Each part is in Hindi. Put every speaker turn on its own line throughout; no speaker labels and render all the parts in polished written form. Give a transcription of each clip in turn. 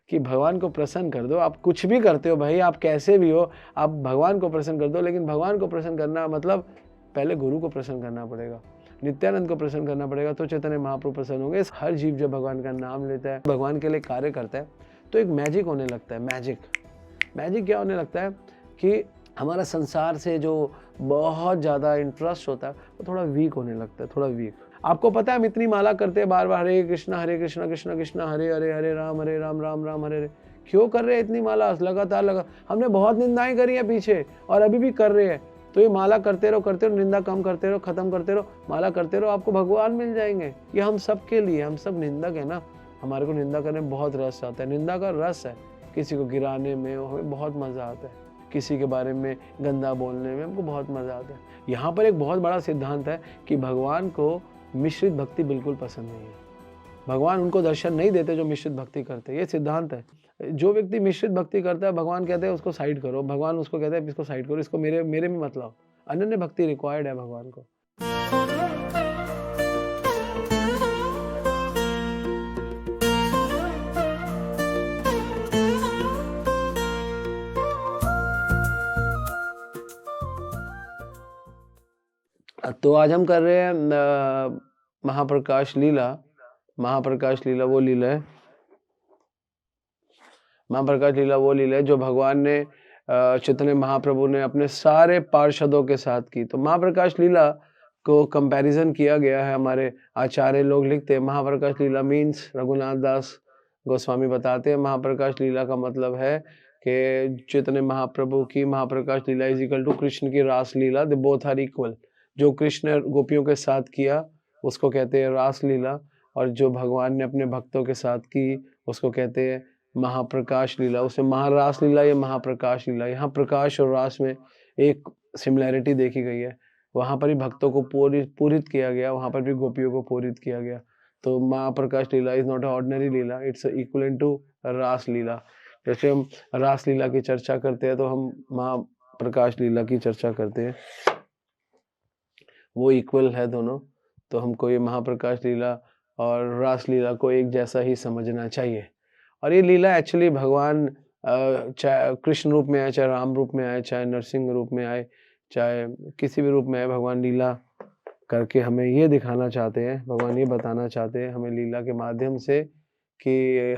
कि भगवान को प्रसन्न कर दो। आप कुछ भी करते हो भाई, आप कैसे भी हो, आप भगवान को प्रसन्न कर दो। लेकिन भगवान को प्रसन्न करना मतलब पहले गुरु को प्रसन्न करना पड़ेगा, नित्यानंद को प्रसन्न करना पड़ेगा, तो चैतन्य महाप्रभु प्रसन्न होंगे। हर जीव जब भगवान का नाम लेता है, भगवान के लिए कार्य करता है, तो एक मैजिक होने लगता है। मैजिक क्या होने लगता है कि हमारा संसार से जो बहुत ज़्यादा इंटरेस्ट होता है वो थोड़ा वीक होने लगता है, थोड़ा वीक। आपको पता है हम इतनी माला करते हैं बार बार, हरे कृष्णा कृष्ण कृष्ण हरे हरे, हरे राम राम राम हरे हरे। क्यों कर रहे हैं इतनी माला लगातार? हमने बहुत निंदाएं करी है पीछे और अभी भी कर रहे हैं। तो ये माला करते रहो, निंदा कम करते रहो, खत्म करते रहो, माला करते रहो, आपको भगवान मिल जाएंगे। ये हम सब के लिए, हम सब निंदक है ना, हमारे को निंदा करने में बहुत रस आता है। निंदा का रस है, किसी को गिराने में हमें बहुत मजा आता है, किसी के बारे में गंदा बोलने में हमको बहुत मजा आता है। यहाँ पर एक बहुत बड़ा सिद्धांत है कि भगवान को मिश्रित भक्ति बिल्कुल पसंद नहीं है। भगवान उनको दर्शन नहीं देते जो मिश्रित भक्ति करते हैं। ये सिद्धांत है। जो व्यक्ति मिश्रित भक्ति करता है, भगवान कहते हैं उसको साइड करो, भगवान उसको कहते हैं इसको साइड करो, इसको मेरे में मत लाओ। अनन्य भक्ति रिक्वायर्ड है भगवान को। तो आज हम कर रहे हैं महाप्रकाश लीला। महाप्रकाश लीला वो लीला है, महाप्रकाश लीला वो लीला है जो भगवान ने चैतन्य महाप्रभु ने अपने सारे पार्षदों के साथ की। तो महाप्रकाश लीला को कंपैरिजन किया गया है। हमारे आचार्य लोग लिखते हैं महाप्रकाश लीला मीन्स, रघुनाथ दास गोस्वामी बताते हैं महाप्रकाश लीला का मतलब है कि चैतन्य महाप्रभु की Mahaprakash leela is equal to Krishna की रास लीला, दे बोथ आर इक्वल। जो कृष्ण गोपियों के साथ किया उसको कहते हैं रास लीला, और जो भगवान ने अपने भक्तों के साथ की उसको कहते हैं महाप्रकाश लीला। उसे महारास लीला या महाप्रकाश लीला। यहाँ प्रकाश और रास में एक सिमिलैरिटी देखी गई है। वहाँ पर ही भक्तों को पूरित किया गया, वहाँ पर भी गोपियों को पूरित किया गया। तो Mahaprakash leela is not a ordinary leela, it's equivalent to Raas Leela. जैसे हम रास लीला की चर्चा करते हैं तो हम महाप्रकाश लीला की चर्चा करते हैं, वो इक्वल है दोनों। तो हमको ये महाप्रकाश लीला और रास लीला को एक जैसा ही समझना चाहिए। और ये लीला एक्चुअली भगवान चाहे कृष्ण रूप में आए, चाहे राम रूप में आए, चाहे नरसिंह रूप में आए, चाहे किसी भी रूप में आए, भगवान लीला करके हमें ये दिखाना चाहते हैं, भगवान ये बताना चाहते हैं हमें लीला के माध्यम से कि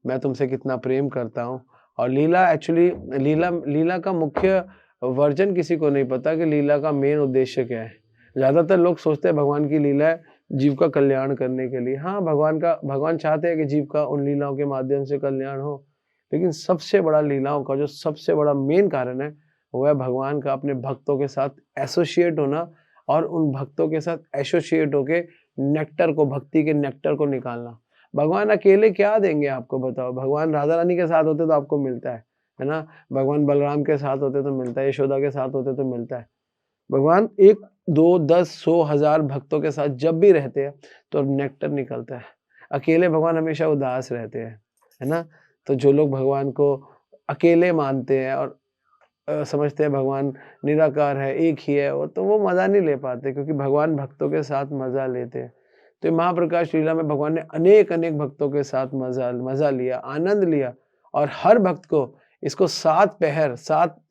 मैं तुमसे कितना प्रेम करता हूँ। और लीला एक्चुअली लीला का मुख्य वर्जन किसी को नहीं पता कि लीला का मेन उद्देश्य क्या है। ज़्यादातर लोग सोचते हैं भगवान की लीला है जीव का कल्याण करने के लिए। हाँ, भगवान चाहते हैं कि जीव का उन लीलाओं के माध्यम से कल्याण हो, लेकिन सबसे बड़ा लीलाओं का जो सबसे बड़ा मेन कारण है वो है भगवान का अपने भक्तों के साथ एसोसिएट होना, और उन भक्तों के साथ एसोसिएट होके नेक्टर को, भक्ति के नेक्टर को निकालना। भगवान अकेले क्या देंगे आपको, बताओ? भगवान राधा रानी के साथ होते तो आपको मिलता है ना, भगवान बलराम के साथ होते तो मिलता है, यशोदा के साथ होते तो मिलता है। भगवान 1, 2, 10, 100, 1000 भक्तों के साथ जब भी रहते हैं तो नेक्टर निकलता है। अकेले भगवान हमेशा उदास रहते हैं, है ना। तो जो लोग भगवान को अकेले मानते हैं और समझते हैं भगवान निराकार है, एक ही है, वो मजा नहीं ले पाते, क्योंकि भगवान भक्तों के साथ मजा लेते हैं। तो महाप्रकाश लीला में भगवान ने अनेक भक्तों के साथ मजा लिया, आनंद लिया। और हर भक्त को इसको 7 पहर,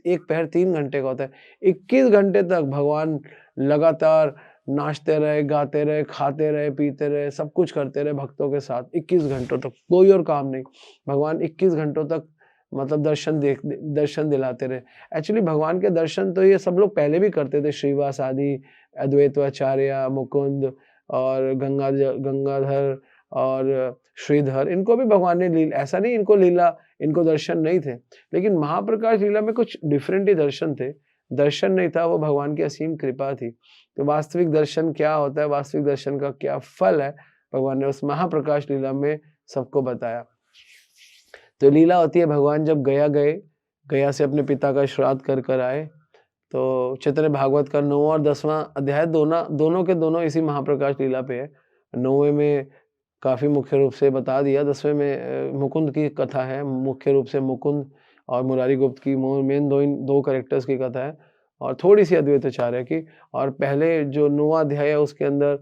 एक पहर 3 घंटे का होता है, 21 घंटे तक भगवान लगातार नाचते रहे, गाते रहे, खाते रहे, पीते रहे, सब कुछ करते रहे भक्तों के साथ 21 घंटों तक, कोई और काम नहीं। भगवान 21 घंटों तक मतलब दर्शन दिलाते रहे। एक्चुअली भगवान के दर्शन तो ये सब लोग पहले भी करते थे, श्रीवास आदि, अद्वैताचार्य, मुकुंद और गंगाधर और श्रीधर, इनको भी भगवान ने ऐसा नहीं इनको दर्शन नहीं थे, लेकिन महाप्रकाश लीला में कुछ डिफरेंट ही दर्शन थे। दर्शन नहीं था, वो भगवान की असीम कृपा थी। तो वास्तविक दर्शन क्या होता है, वास्तविक दर्शन का क्या फल है, भगवान ने उस महाप्रकाश लीला में सबको बताया। तो लीला होती है भगवान जब गया से अपने पिता का श्राद्ध कर आए। तो चैतन्य भागवत का 9वां और 10वां अध्याय दोनों के दोनों इसी महाप्रकाश लीला पे है। 9वें में काफी मुख्य रूप से बता दिया, 10वें में मुकुंद की कथा है, मुख्य रूप से मुकुंद और मुरारी गुप्त की मेन दो कैरेक्टर्स की कथा है। और थोड़ी-सी अद्वैताचार्य की। और पहले जो 9वाँ अध्याय है उसके अंदर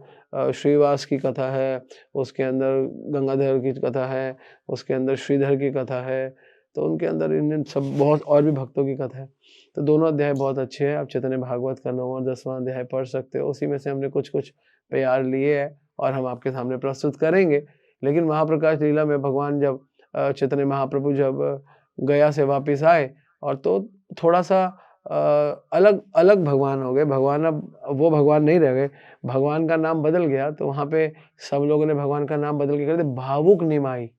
श्रीवास की कथा है, उसके अंदर गंगाधर की कथा है, उसके अंदर श्रीधर की कथा है, तो उनके अंदर इन सब बहुत और भी भक्तों की कथा है। तो दोनों अध्याय बहुत अच्छे हैं, आप चैतन्य भागवत का 9वाँ और 10वाँ अध्याय पढ़ सकते हो। उसी में से हमने कुछ-कुछ प्यार लिए हैं और हम आपके सामने प्रस्तुत करेंगे। लेकिन महाप्रकाश लीला में भगवान जब चैतन्य महाप्रभु जब गया से वापस आए और तो थोड़ा-सा अलग भगवान हो गए। भगवान अब वो भगवान नहीं रह गए, भगवान का नाम बदल गया। तो वहाँ पे सब लोगों ने भगवान का नाम बदल के कर दिया भावुक निमाई।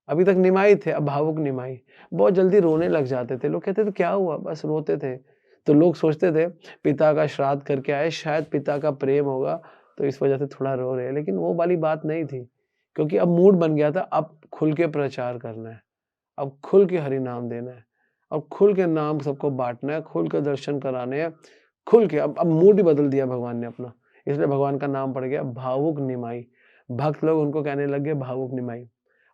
अभी तक निमाई थे, अब भावुक निमाई। बहुत जल्दी रोने लग जाते थे। लोग कहते थे क्या हुआ? बस रोते थे। तो लोग सोचते थे पिता का श्राद्ध करके आए, शायद पिता का प्रेम होगा, तो इस वजह से थोड़ा रो रहे हैं। लेकिन वो वाली बात नहीं थी, क्योंकि अब मूड बन गया था, अब खुल के प्रचार करना है, अब खुल के हरि नाम देना है, अब खुल के नाम सबको बाँटना है, खुल के दर्शन कराने हैं, खुल के अब मूड ही बदल दिया भगवान ने अपना। इसलिए भगवान का नाम पड़ गया भावुक निमाई। भक्त लोग उनको कहने लग गए भावुक निमाई।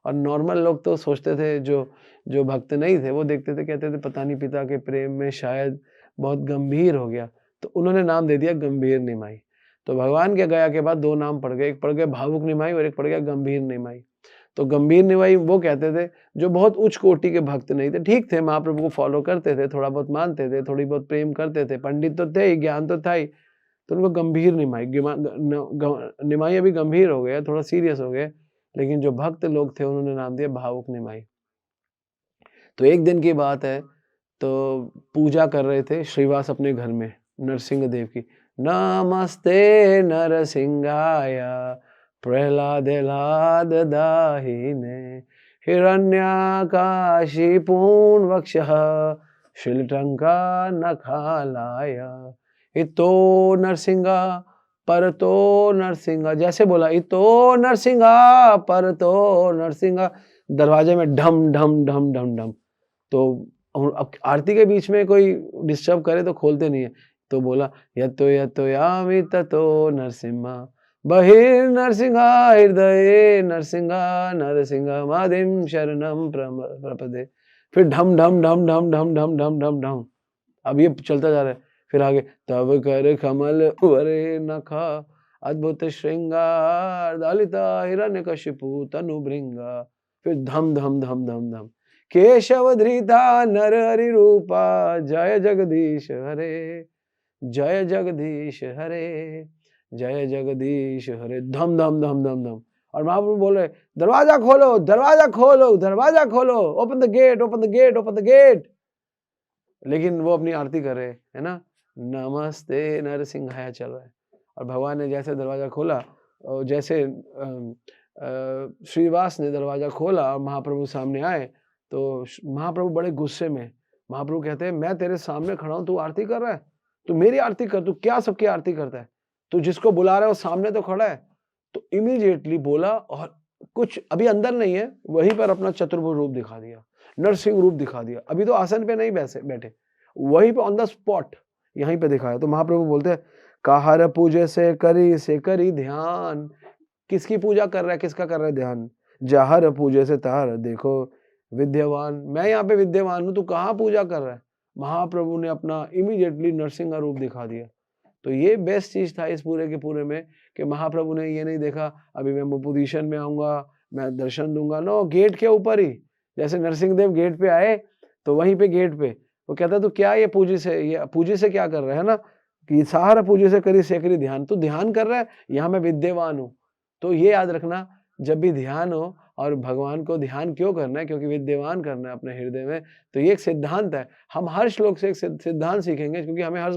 और नॉर्मल लोग तो सोचते थे, जो जो भक्त नहीं थे वो देखते थे, कहते थे पता नहीं पिता के प्रेम में शायद बहुत गंभीर हो गया, तो उन्होंने नाम दे दिया गंभीर निमाई। तो भगवान के गया के बाद 2 नाम पड़ गए, एक पड़ गया भावुक निमाई और एक पड़ गया गंभीर निमाई। तो गंभीर निमाई वो कहते थे जो बहुत उच्च कोटि के भक्त नहीं थे, ठीक थे, महाप्रभु को फॉलो करते थे, थोड़ा बहुत मानते थे, थोड़ी बहुत प्रेम करते थे, पंडित तो थे ही, ज्ञान तो था ही, तो उनको गंभीर निमाई निमाई अभी गंभीर हो गया, थोड़ा सीरियस हो गए। लेकिन जो भक्त लोग थे उन्होंने नाम दिया भावुक निमाई। तो एक दिन की बात है, तो पूजा कर रहे थे श्रीवास अपने घर में नरसिंह देव की। नमस्ते नरसिंहाय प्रह्लाद दाहिने हिरण्याकाशी पूर्ण वक्षः शिलटंका नखालाय। इतो नरसिंहा परतो नरसिंहा, जैसे बोला इतो नरसिंहा परतो नरसिंहा, दरवाजे में ढम ढम ढम ढम ढम। तो अब आरती के बीच में कोई डिस्टर्ब करे तो खोलते नहीं है। तो बोला यतो यतो यामि ततो नरसिम्हा बहिर्नरसिंहा हृदये नरसिंहा नरसिंहमादिं शरणं प्रपदे। फिर ढम ढम ढम ढम ढम ढम ढम ढम ढम। अब ये चलता जा रहा है। फिर आगे तब कर कमल वरे नखा अद्भुत श्रृंगार दलिता हिरण्यकशिपु तनु भृंगा। फिर धम धम धम धम धम केशव धृता नर हरि रूपा जय जगदीश हरे जय जगदीश हरे जय जगदीश हरे। धम धम धम धम धम। और महाप्रभु बोले दरवाजा खोलो दरवाजा खोलो दरवाजा खोलो, open the gate open the gate open the gate. लेकिन वो अपनी आरती कर रहे है ना, नमस्ते नरसिंहाय चल रहा है। और भगवान ने जैसे दरवाजा खोला, और जैसे श्रीवास ने दरवाजा खोला और महाप्रभु सामने आए, तो महाप्रभु बड़े गुस्से में, महाप्रभु कहते हैं मैं तेरे सामने खड़ा हूं, तू आरती कर रहा है, तू मेरी आरती कर, तू क्या सबकी आरती करता है, तू जिसको बुला रहा है वो सामने तो खड़ा है। तो इमीडिएटली बोला, और कुछ अभी अंदर नहीं है, वहीं पर अपना चतुर्भुज रूप दिखा दिया, नरसिंह रूप दिखा दिया। अभी तो आसन पे नहीं बैठे, वहीं पे ऑन द स्पॉट यहीं पे दिखाया। तो महाप्रभु बोलते हैं काहर पूजे से करी ध्यान। किसकी पूजा कर रहा है, किसका कर रहा है ध्यान? जाहर पूजे से तार देखो विद्यवान। मैं यहाँ पे विद्यवान हूँ, तू कहाँ पूजा कर रहा है? महाप्रभु ने अपना इमीडिएटली नरसिंह रूप दिखा दिया। तो ये बेस्ट चीज था इस पूरे के पूरे में, कि महाप्रभु ने ये नहीं देखा अभी मैं पोजीशन में आऊंगा, मैं दर्शन दूंगा। नो, गेट के ऊपर ही, जैसे नरसिंह देव गेट पे आए तो वहीं पे गेट पे वो कहता तो क्या ये पूजी से क्या कर रहा है ना, कि सहारा पूजी से करी सेकरी ध्यान। तो ध्यान कर रहा है, यहाँ मैं विद्यवान हूँ। तो ये याद रखना, जब भी ध्यान हो, और भगवान को ध्यान क्यों करना है, क्योंकि विद्यमान करना है अपने हृदय में। तो ये एक सिद्धांत है। हम हर श्लोक से एक सिद्धांत सीखेंगे, क्योंकि हमें हर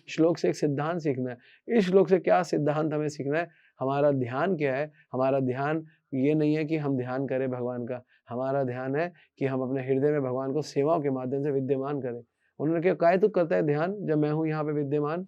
श्लोक से एक सिद्धांत सीखना है। इस श्लोक से क्या सिद्धांत हमें सीखना है? हमारा ध्यान क्या है? हमारा ध्यान ये नहीं है कि हम ध्यान करें भगवान का, हमारा ध्यान है कि हम अपने हृदय में भगवान को सेवाओं के माध्यम से विद्यमान करें। उन्होंने क्या कहा, तू करता है ध्यान जब मैं हूँ यहाँ पे विद्यमान,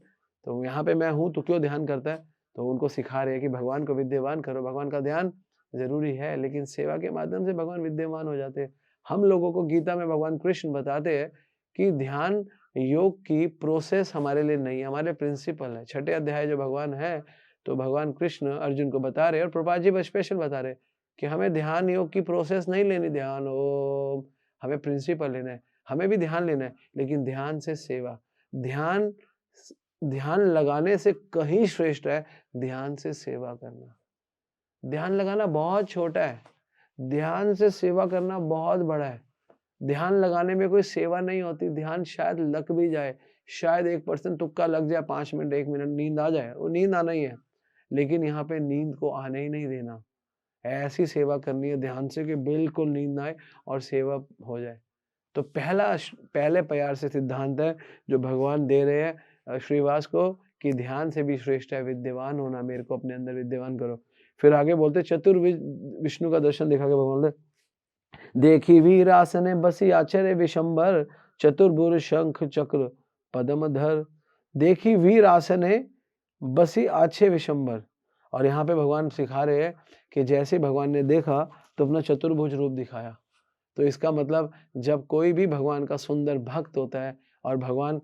तो यहाँ पे मैं हूँ तो क्यों ध्यान करता है? तो उनको सिखा रहे हैं कि भगवान को विद्यमान करो। भगवान का ध्यान जरूरी है, लेकिन सेवा के माध्यम से भगवान विद्यमान हो जाते हैं। हम लोगों को गीता में भगवान कृष्ण बताते हैं कि ध्यान योग की प्रोसेस हमारे लिए नहीं, हमारे प्रिंसिपल है। 6ठे अध्याय जो भगवान है, तो भगवान कृष्ण अर्जुन को बता रहे हैं, और प्रभुपाद जी स्पेशल बता रहे हैं कि हमें ध्यान योग की प्रोसेस नहीं लेनी, ध्यान ओम, हमें प्रिंसिपल लेना है। हमें भी ध्यान लेना है, लेकिन ध्यान से सेवा, ध्यान ध्यान लगाने से कहीं श्रेष्ठ है ध्यान से सेवा करना। ध्यान लगाना बहुत छोटा है, ध्यान से सेवा करना बहुत बड़ा है। ध्यान लगाने में कोई सेवा नहीं होती, ध्यान शायद लग भी जाए, शायद 1% तुक्का लग जाए, 5 मिनट 1 मिनट नींद आ जाए, वो नींद आना ही है। लेकिन यहाँ पे नींद को आने ही नहीं देना, ऐसी सेवा करनी है ध्यान से कि बिल्कुल नींद ना आए और सेवा हो जाए। तो पहले प्यार से सिद्धांत है जो भगवान दे रहे हैं श्रीवास को कि ध्यान से भी श्रेष्ठ है विद्यमान होना, मेरे को अपने अंदर विद्यमान करो। फिर आगे बोलते विष्णु का दर्शन दिखा के भगवान बोलते, देखी वीर आसने बसी आचर्य विशंबर, चतुर्भुज शंख चक्र पद्मधर। देखी वीर आसने बसी आछे विशंबर। और यहाँ पे भगवान सिखा रहे हैं कि जैसे भगवान ने देखा तो अपना चतुर्भुज रूप दिखाया। तो इसका मतलब जब कोई भी भगवान का सुंदर भक्त होता है और भगवान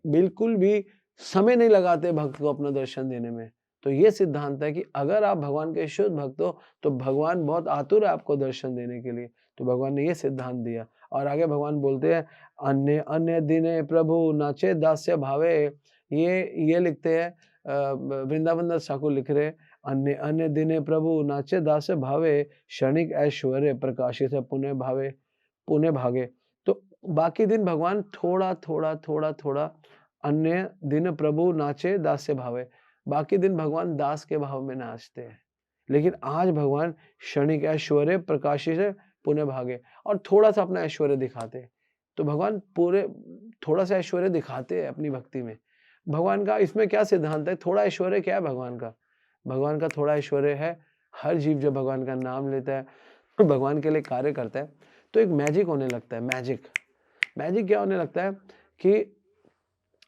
बिल्कुल भी समय नहीं लगाते भक्त को अपना दर्शन देने में, तो ये सिद्धांत है कि अगर आप भगवान के शुद्ध भक्त हो तो भगवान बहुत आतुर है आपको दर्शन देने के लिए। तो भगवान ने ये सिद्धांत दिया। और आगे भगवान बोलते हैं, अन्य अन्य दिने प्रभु नाचे दास्य भावे। ये लिखते हैं वृंदावन दास ठाकुर लिख रहे, अन्य अन्य दिने प्रभु नाचे दास्य भावे, क्षणिक ऐश्वर्य प्रकाशित है पुण्य भागे। तो बाकी दिन भगवान थोड़ा थोड़ा अन्य दिन प्रभु नाचे दास्य भावे, बाकी दिन भगवान दास के भाव में नाचते हैं। लेकिन आज भगवान क्षणिक ऐश्वर्य प्रकाशित है पुण्य भागे, और थोड़ा सा अपना ऐश्वर्य दिखाते हैं। तो भगवान पूरे थोड़ा सा ऐश्वर्य दिखाते हैं अपनी भक्ति में। भगवान का इसमें क्या सिद्धांत है? थोड़ा ऐश्वर्य क्या है भगवान का? भगवान का थोड़ा ऐश्वर्य है, हर जीव जब भगवान का नाम लेता है, भगवान के लिए कार्य करता है, तो एक मैजिक होने लगता है। मैजिक क्या होने लगता है कि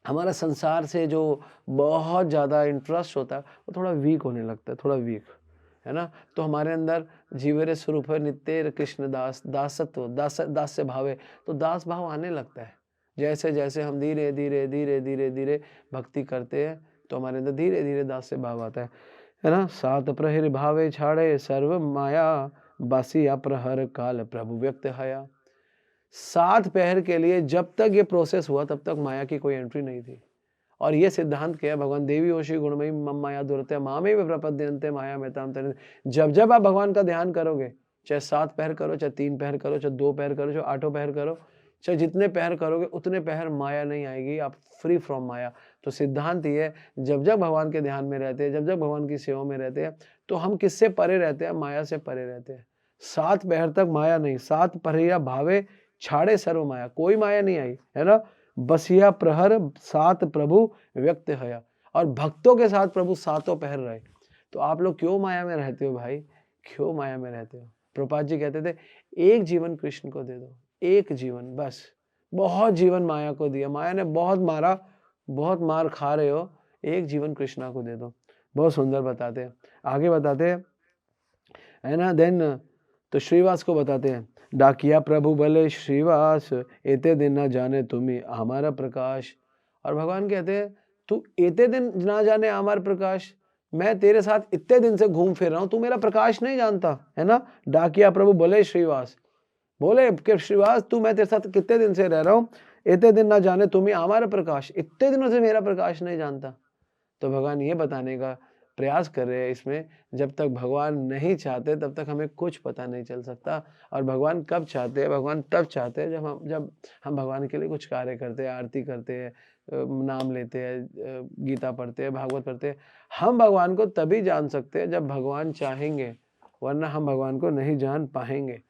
हमारा संसार से जो बहुत ज़्यादा इंटरेस्ट होता है वो थोड़ा वीक होने लगता है, थोड़ा वीक, है ना। तो हमारे अंदर जीवेरे स्वरूप है नित्य कृष्ण दासत्व दास्य भावे, तो दास भाव आने लगता है। जैसे जैसे हम धीरे धीरे भक्ति करते हैं तो हमारे अंदर धीरे धीरे दास्य भाव आता है ना। सात प्रहर भावे छाड़े सर्व माया, बासिया प्रहर काल प्रभु व्यक्त हया। 7 पहर के लिए जब तक ये प्रोसेस हुआ तब तक माया की कोई एंट्री नहीं थी। और ये सिद्धांत क्या है? भगवान देवी ओशी गुणमयी मम माया दुरते मामे में प्रपद्यन्ते माया में ताम तरे। जब आप भगवान का ध्यान करोगे, चाहे 7 पहर करो, चाहे 3 पहर करो, चाहे 2 पहर करो, चाहे 8 पहर करो, चाहे जितने पहर करोगे उतने पहर माया नहीं आएगी, आप फ्री फ्रॉम माया। तो सिद्धांत ये है, जब भगवान के ध्यान में रहते हैं, जब भगवान की सेवा में रहते हैं, तो हम किससे परे रहते हैं? माया से परे रहते हैं। 7 पहर तक माया नहीं, 7 पहरिया भावे छाड़े सर्व माया, कोई माया नहीं आई, है ना। बसिया प्रहर 7 प्रभु व्यक्त हया, और भक्तों के साथ प्रभु 7 पहर रहे। तो आप लोग क्यों माया में रहते हो भाई? क्यों माया में रहते हो? प्रभुपाद जी कहते थे, एक जीवन कृष्ण को दे दो, एक जीवन बस। बहुत जीवन माया को दिया, माया ने बहुत मारा, बहुत मार खा रहे हो, एक जीवन कृष्णा को दे दो। बहुत सुंदर बताते हैं, आगे बताते हैं, है ना। देन तो श्रीवास को बताते हैं, डाकिया प्रभु भले श्रीवास, एते दिन ना जाने तुम्ही हमारा प्रकाश। और भगवान कहते हैं, तू एते दिन ना जाने हमारा प्रकाश, मैं तेरे साथ इतने दिन से घूम फिर रहा हूं, तू मेरा प्रकाश नहीं जानता, है ना। डाकिया प्रभु भले श्रीवास, बोले कि श्रीवास तू, मैं तेरे साथ कितने दिन से रह रहा हूं, इतने दिन ना जाने तुम्ही हमारा प्रकाश, इतने दिनों से मेरा प्रकाश नहीं जानता। तो भगवान ये बताने का प्रयास कर रहे हैं इसमें, जब तक भगवान नहीं चाहते तब तक हमें कुछ पता नहीं चल सकता। और भगवान कब चाहते हैं? भगवान तब चाहते हैं जब हम भगवान के लिए कुछ कार्य करते हैं, आरती करते हैं, नाम लेते हैं, गीता पढ़ते हैं, भागवत पढ़ते हैं। हम भगवान को तभी जान सकते हैं जब भगवान चाहेंगे, वरना हम भगवान को नहीं जान पाएंगे।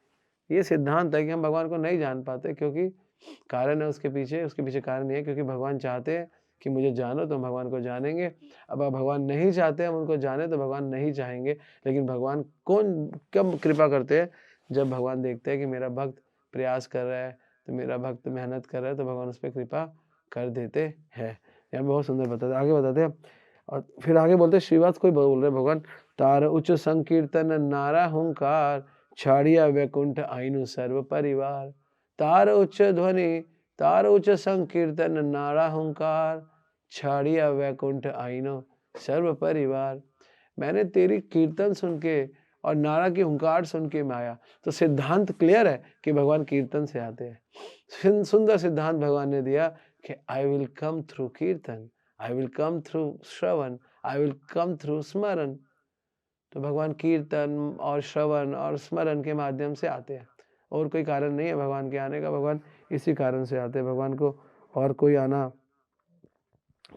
ये सिद्धांत है कि हम भगवान को नहीं जान पाते, क्योंकि कारण है उसके पीछे कारण ये है क्योंकि भगवान चाहते हैं कि मुझे जानो तो हम भगवान को जानेंगे। अब भगवान नहीं चाहते हम उनको जाने तो भगवान नहीं चाहेंगे। लेकिन भगवान कब कृपा करते हैं? जब भगवान देखते हैं कि मेरा भक्त प्रयास कर रहा है, तो मेरा भक्त मेहनत कर रहा है, तो भगवान उस पर कृपा कर देते हैं। यहाँ बहुत सुंदर बताते, आगे बताते हैं। और फिर आगे बोलते श्रीवास कोई बोल रहे भगवान, तार उच्च संकीर्तन नारा हुंकार, छाड़िया वैकुंठ आइनु सर्व परिवार। तार उच्च ध्वनि, तार उच्च संकीर्तन नारा हुंकार, छाड़िया वैकुंठ आइनो सर्व परिवार। मैंने तेरी कीर्तन सुन के और नारा की हुंकार सुन के मैं आया। तो सिद्धांत क्लियर है कि भगवान कीर्तन से आते हैं। सुंदर सिद्धांत भगवान ने दिया कि आई विल कम थ्रू कीर्तन, I will come through Shravan, I will come through स्मरण। तो भगवान कीर्तन और श्रवण और स्मरण के माध्यम से आते हैं, और कोई कारण नहीं है भगवान के आने का। भगवान इसी कारण से आते हैं, भगवान को और कोई आना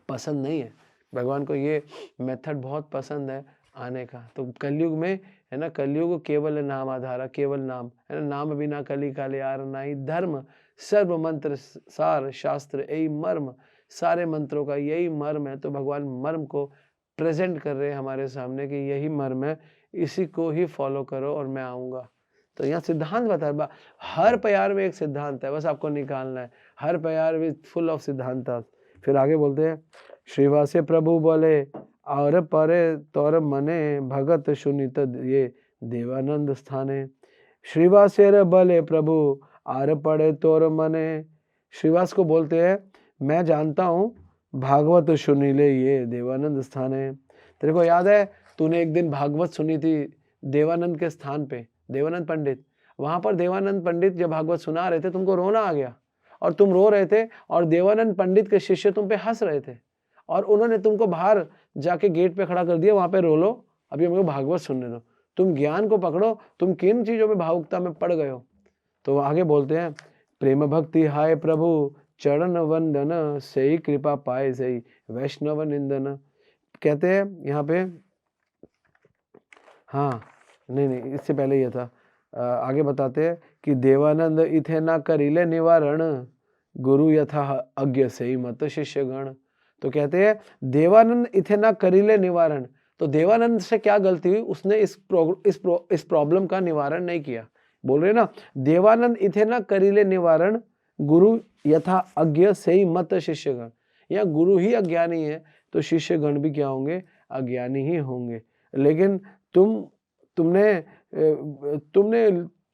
पसंद नहीं है। भगवान को ये मेथड बहुत पसंद है आने का। तो कलयुग में है ना, कलयुग केवल नाम आधारा, केवल नाम है ना, नाम बिना कली कालियार नाही धर्म, सर्व मंत्र सार शास्त्र यही मर्म, सारे मंत्रों का यही मर्म है। तो भगवान मर्म को प्रेजेंट कर रहे हैं हमारे सामने कि यही मर्म है, इसी को ही फॉलो करो और मैं आऊँगा। तो यहाँ सिद्धांत बता, हर प्यार में एक सिद्धांत है, बस आपको निकालना है। हर प्यार विद फुल ऑफ सिद्धांत। फिर आगे बोलते हैं, श्रीवासे प्रभु बोले और परे तौर मने, भगत सुनित ये देवानंद स्थाने। श्रीवासेर बले प्रभु आर पड़े तोर मने। श्रीवास को बोलते हैं, मैं जानता हूँ भागवत सुनीले ये देवानंद स्थान है। तेरे को याद है तूने एक दिन भागवत सुनी थी देवानंद के स्थान पे, देवानंद पंडित, वहां पर देवानंद पंडित जब भागवत सुना रहे थे तुमको रोना आ गया और तुम रो रहे थे, और देवानंद पंडित के शिष्य तुम पे हंस रहे थे, और उन्होंने तुमको बाहर जाके गेट पे खड़ा कर दिया, वहां पे रो लो, अभी हमको भागवत सुनने दो, तुम ज्ञान को पकड़ो, तुम किन चीजों में भावुकता में पड़ गए हो। तो आगे बोलते हैं, प्रेम भक्ति हाय प्रभु चरण वंदन, सही कृपा पाए सही वैष्णव निंदन। कहते हैं यहाँ पे, हाँ नहीं इससे पहले ये था, आगे बताते हैं कि देवानंद इथे ना करिले निवारण, गुरु यथा अज्ञ से ही मत शिष्य गण। तो कहते हैं देवानंद इथे ना करिले निवारण। तो देवानंद से क्या गलती हुई, उसने इस प्रॉब्लम का निवारण नहीं किया। बोल रहे ना, देवानंद इथे ना करिले निवारण, गुरु यथा अज्ञ से ही मत शिष्यगण। या गुरु ही अज्ञानी है तो शिष्यगण भी क्या होंगे, अज्ञानी ही होंगे। लेकिन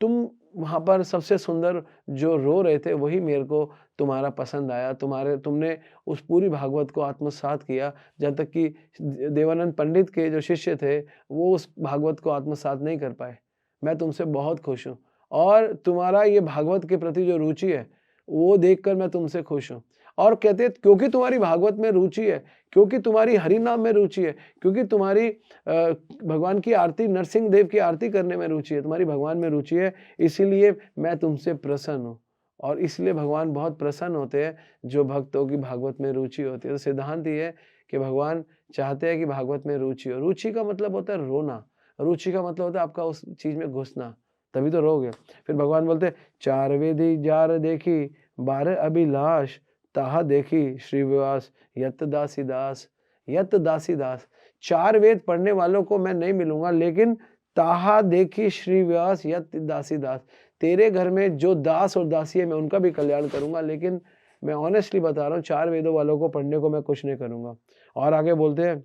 तुम वहां पर सबसे सुंदर जो रो रहे थे वही मेरे को तुम्हारा पसंद आया। तुमने उस पूरी भागवत को आत्मसात किया, जब तक कि देवानंद पंडित के जो शिष्य थे वो उस भागवत को आत्मसात नहीं कर पाए। मैं तुमसे बहुत खुश हूँ, और तुम्हारा ये भागवत के प्रति जो रुचि है वो देखकर मैं तुमसे खुश हूँ। और कहते क्योंकि तुम्हारी भागवत में रुचि है, क्योंकि तुम्हारी हरि नाम में रुचि है, क्योंकि तुम्हारी भगवान की आरती, नरसिंह देव की आरती करने में रुचि है, तुम्हारी भगवान में रुचि है, इसीलिए मैं तुमसे प्रसन्न हूँ। और इसलिए भगवान बहुत प्रसन्न होते हैं जो भक्तों की भागवत में रुचि होती है। तो सिद्धांत ये है कि भगवान चाहते हैं कि भागवत में रुचि हो। रुचि का मतलब होता है रोना, रुचि का मतलब होता है आपका उस चीज में घुसना, तभी तो रोगे। फिर भगवान बोलते, चार वेदी जार देखी 12 अभिलाष, ताहा देखी श्रीवास यत दासीदास। यत दासीदास, 4 वेद पढ़ने वालों को मैं नहीं मिलूंगा, लेकिन ताहा देखी श्रीवास यत दासीदास, तेरे घर में जो दास और दासी है मैं उनका भी कल्याण करूंगा। लेकिन मैं ऑनेस्टली बता रहा हूँ 4 वेदों वालों को पढ़ने को मैं कुछ नहीं करूंगा। और आगे बोलते हैं,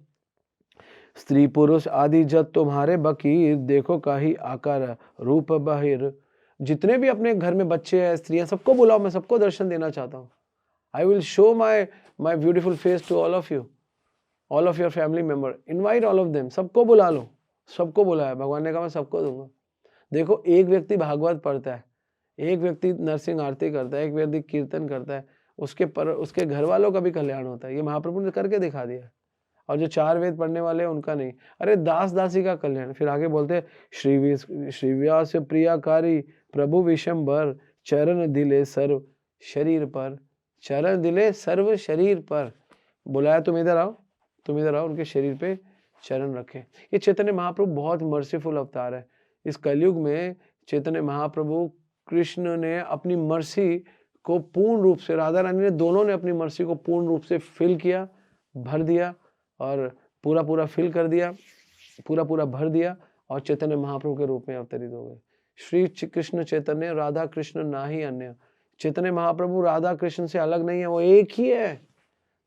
स्त्री पुरुष आदि जत तुम्हारे बकीर, देखो काही आकार रूप बाहिर। जितने भी अपने घर में बच्चे हैं, स्त्रियां, सबको बुलाओ, मैं सबको दर्शन देना चाहता हूँ। I will show my beautiful face to all of you, all of your family member. Invite all of them. सबको बुला लो, सबको बुलाया। भगवान ने कहा मैं सबको दूंगा। देखो, एक व्यक्ति भागवत पढ़ता है, एक व्यक्ति नरसिंह आरती करता है, एक व्यक्ति कीर्तन करता है, उसके घर वालों का भी कल्याण होता है। ये महाप्रभु ने करके दिखा दिया। और जो 4 वेद पढ़ने वाले हैं उनका नहीं, अरे दास दासी का कल्याण। फिर आगे बोलते हैं, श्रीव्यास प्रियाकारी प्रभु विशंबर, चरण दिले सर्व शरीर पर। चरण दिले सर्व शरीर पर, बुलाया तुम इधर आओ, तुम इधर आओ, उनके शरीर पे चरण रखे। ये चैतन्य महाप्रभु बहुत मर्सीफुल अवतार है। इस कलयुग में चैतन्य महाप्रभु कृष्ण ने अपनी मर्सी को पूर्ण रूप से, राधा रानी ने, दोनों ने अपनी मर्सी को पूर्ण रूप से फिल किया, भर दिया, और पूरा फिल कर दिया, पूरा भर दिया, और चैतन्य महाप्रभु के रूप में अवतरित हो गए। श्री कृष्ण चैतन्य राधा कृष्ण ना ही अन्य। चैतन्य महाप्रभु राधा कृष्ण से अलग नहीं है, वो एक ही है।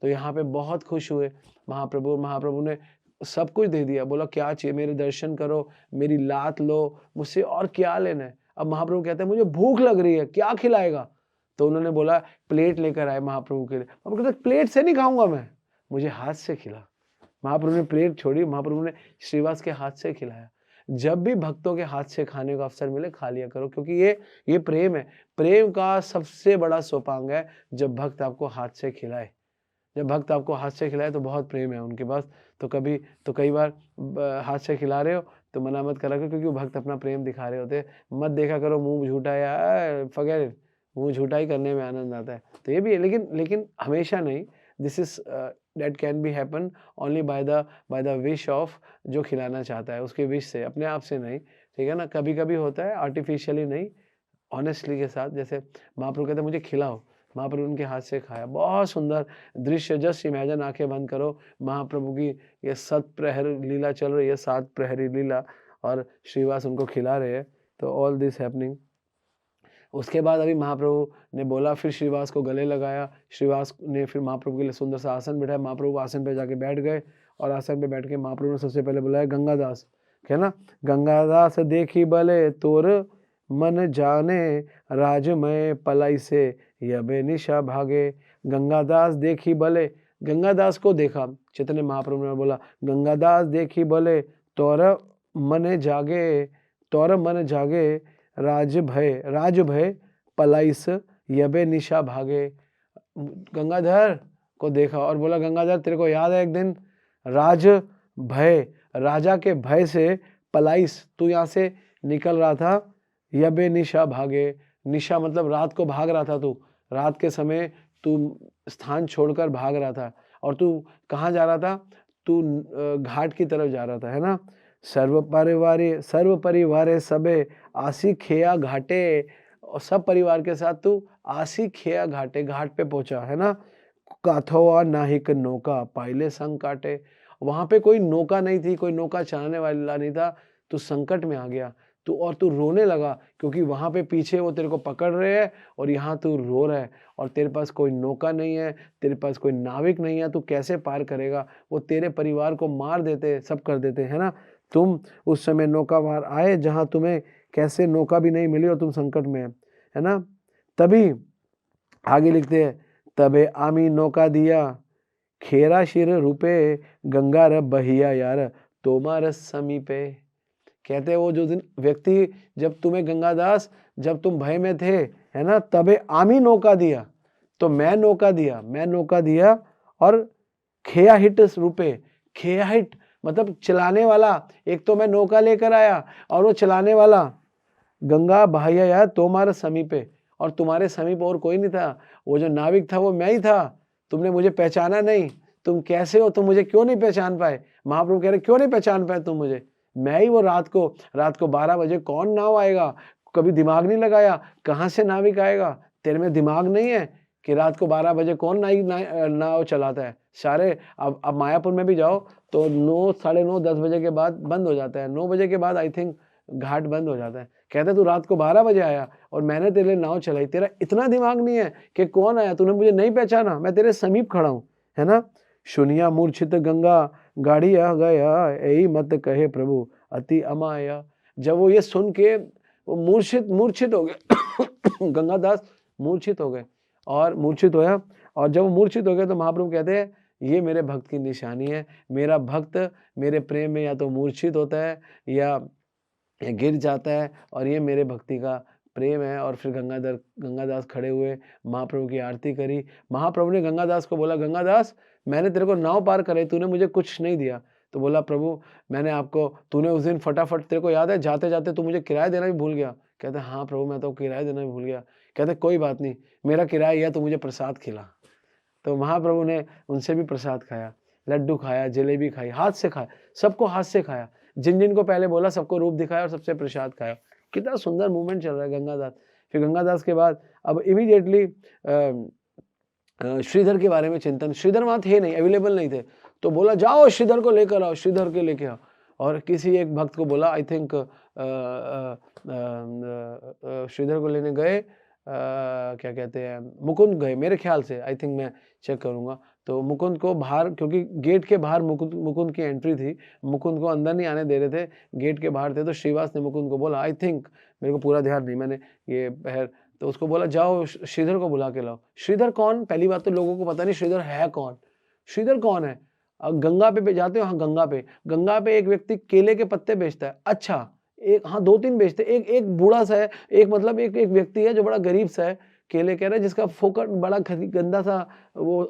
तो यहाँ पे बहुत खुश हुए महाप्रभु ने सब कुछ दे दिया। बोला क्या चाहिए, मेरे दर्शन करो, मेरी लात लो, मुझसे और क्या लेना है। अब महाप्रभु कहते हैं मुझे भूख लग रही है, क्या खिलाएगा। तो उन्होंने बोला प्लेट लेकर आए महाप्रभु के लिए। महाप्रभु कहते प्लेट से नहीं खाऊंगा मैं, मुझे हाथ से खिला। महाप्रभु ने प्लेट छोड़ी, महाप्रभु ने श्रीवास के हाथ से खिलाया। जब भी भक्तों के हाथ से खाने का अवसर मिले खा लिया करो, क्योंकि ये प्रेम है। प्रेम का सबसे बड़ा सोपांग है जब भक्त आपको हाथ से खिलाए। जब भक्त आपको हाथ से खिलाए तो बहुत प्रेम है उनके पास। तो कई बार हाथ से खिला रहे हो तो मना मत करा करो, क्योंकि वो भक्त अपना प्रेम दिखा रहे होते हैं। मत देखा करो मुंह झूठा या फॉरगेट, मुंह झूठा ही करने में आनंद आता है। तो ये भी है, लेकिन हमेशा नहीं। This is that can be happen only by the wish of जो खिलाना चाहता है, उसके विश से, अपने आप से नहीं। ठीक है ना, कभी कभी होता है आर्टिफिशियली नहीं, ऑनेस्टली के साथ। जैसे महाप्रभु कहते मुझे खिलाओ, महाप्रभु उनके हाथ से खाया, बहुत सुंदर दृश्य। जस्ट इमेजिन, आंखें बंद करो, महाप्रभु की ये 7 प्रहर लीला चल रही है, 7 प्रहरी लीला, और श्रीवास उनको खिला रहे हैं। तो ऑल दिस हैपनिंग। उसके बाद अभी महाप्रभु ने बोला, फिर श्रीवास को गले लगाया। श्रीवास ने फिर महाप्रभु के लिए सुंदर सा आसन बिठाया। महाप्रभु आसन पे जाके बैठ गए, और आसन पे बैठ के महाप्रभु ने सबसे पहले बुलाया गंगादास, है ना। गंगादास देखी बले तोर मन जाने, राजमय पलाई से यबे निशा भागे। गंगादास देखी बले, गंगादास को देखा, चैतन्य महाप्रभु ने बोला गंगादास देखी बले तोर मन जागे, तोर मन जागे, राज भय पलाइस यबे निशा भागे। गंगाधर को देखा और बोला गंगाधर तेरे को याद है एक दिन राज भय, राजा के भय से पलाइस, तू यहाँ से निकल रहा था, यबे निशा भागे। निशा मतलब रात को भाग रहा था, तू रात के समय तू स्थान छोड़कर भाग रहा था। और तू कहाँ जा रहा था? तू घाट की तरफ जा रहा था, है ना। सर्व परिवारे सबे आसी खेया घाटे, और सब परिवार के साथ तू आसी खेया घाटे, घाट पे पहुंचा, है ना। काथोआ नाहिक नौका पाइले संग काटे, वहां पे कोई नौका नहीं थी, कोई नौका चलाने वाला नहीं था। तू संकट में आ गया, तू रोने लगा, क्योंकि वहां पे पीछे वो तेरे को पकड़ रहे हैं और यहाँ तू रो रहा है, और तेरे पास कोई नौका नहीं है, तेरे पास कोई नाविक नहीं है, तू कैसे पार करेगा? वो तेरे परिवार को मार देते, सब कर देते, है ना। तुम उस समय नौका बाहर आए जहां तुम्हें कैसे नौका भी नहीं मिली और तुम संकट में है ना। तभी आगे लिखते हैं, तबे आमी नौका दिया, खेरा शिर रूपे, गंगा र बहिया यार तोमार समीपे। कहते हैं वो जो दिन व्यक्ति, जब तुम्हें गंगादास, जब तुम भय में थे, है ना, तबे आमी नौका दिया, तो मैं नौका दिया, और खेया हिट रूपे, खेया हिट मतलब चलाने वाला, एक तो मैं नौका लेकर आया और वो चलाने वाला, गंगा बहाया यार तुम्हारे समीपे, और तुम्हारे समीप और कोई नहीं था, वो जो नाविक था वो मैं ही था। तुमने मुझे पहचाना नहीं, तुम कैसे हो, तुम मुझे क्यों नहीं पहचान पाए? महाप्रभु कह रहे क्यों नहीं पहचान पाए तुम मुझे? मैं ही वो रात को 12 बजे कौन नाव आएगा, कभी दिमाग नहीं लगाया, कहाँ से नाविक आएगा? तेरे में दिमाग नहीं है कि रात को 12 बजे कौन नाव चलाता है? सारे अब मायापुर में भी जाओ तो 9, साढ़े 9, 10 बजे के बाद बंद हो जाता है। 9 बजे के बाद आई थिंक घाट बंद हो जाता है। कहते तू रात को 12 बजे आया और मैंने तेरे लिए नाव चलाई, तेरा इतना दिमाग नहीं है कि कौन आया, तूने मुझे नहीं पहचाना, मैं तेरे समीप खड़ा हूँ, है ना। सुनिया मूर्छित गंगा गाड़ी आ गया, यही मत कहे प्रभु अति अमाया। जब वो ये सुन के वो मूर्छित हो गए गंगादास मूर्छित हो गए, और मूर्छित होया, और जब वो मूर्छित हो गए तो महाप्रभु कहते हैं ये मेरे भक्त की निशानी है। मेरा भक्त मेरे प्रेम में या तो मूर्छित होता है या गिर जाता है, और ये मेरे भक्ति का प्रेम है। और फिर गंगादास खड़े हुए, महाप्रभु की आरती करी। महाप्रभु ने गंगादास को बोला, गंगादास मैंने तेरे को नाव पार कराई, तूने मुझे कुछ नहीं दिया। तो बोला प्रभु मैंने आपको, तूने उस दिन फटाफट, तेरे को याद है जाते जाते तू मुझे किराया देना भी भूल गया। कहते हाँ प्रभु मैं तो किराया देना भी भूल गया। कहते कोई बात नहीं, मेरा किराया यह तो मुझे प्रसाद खिला। तो महाप्रभु ने उनसे भी प्रसाद खाया, लड्डू खाया, जलेबी खाई, हाथ से खाया, सबको हाथ से खाया। जिन को पहले बोला सबको रूप दिखाया और सबसे प्रसाद खाया। कितना सुंदर मूवमेंट चल रहा है गंगादास। फिर गंगादास के बाद अब इमीडिएटली श्रीधर के बारे में चिंतन। श्रीधर वहां थे नहीं, अवेलेबल नहीं थे, तो बोला जाओ श्रीधर को लेकर आओ, श्रीधर के लेके आओ। और किसी एक भक्त को बोला, आई थिंक श्रीधर को लेने गए, क्या कहते हैं, मुकुंद गए मेरे ख्याल से, आई थिंक मैं चेक करूंगा। तो मुकुंद को बाहर, क्योंकि गेट के बाहर मुकुंद की एंट्री थी, मुकुंद को अंदर नहीं आने दे रहे थे, गेट के बाहर थे। तो श्रीवास ने मुकुंद को बोला, आई थिंक, मेरे को पूरा ध्यान नहीं, मैंने ये पहर, तो उसको बोला जाओ श्रीधर को बुला के लाओ। श्रीधर कौन? पहली बात तो लोगों को पता नहीं श्रीधर है कौन। श्रीधर कौन है? गंगा पे जाते हो, हाँ गंगा पे एक व्यक्ति केले के पत्ते बेचता है। अच्छा, एक हाँ 2-3 बेचते हैं, एक बूढ़ा सा है, एक मतलब एक व्यक्ति है जो बड़ा गरीब सा है, केले कह रहा है, जिसका फोकट बड़ा गंदा सा वो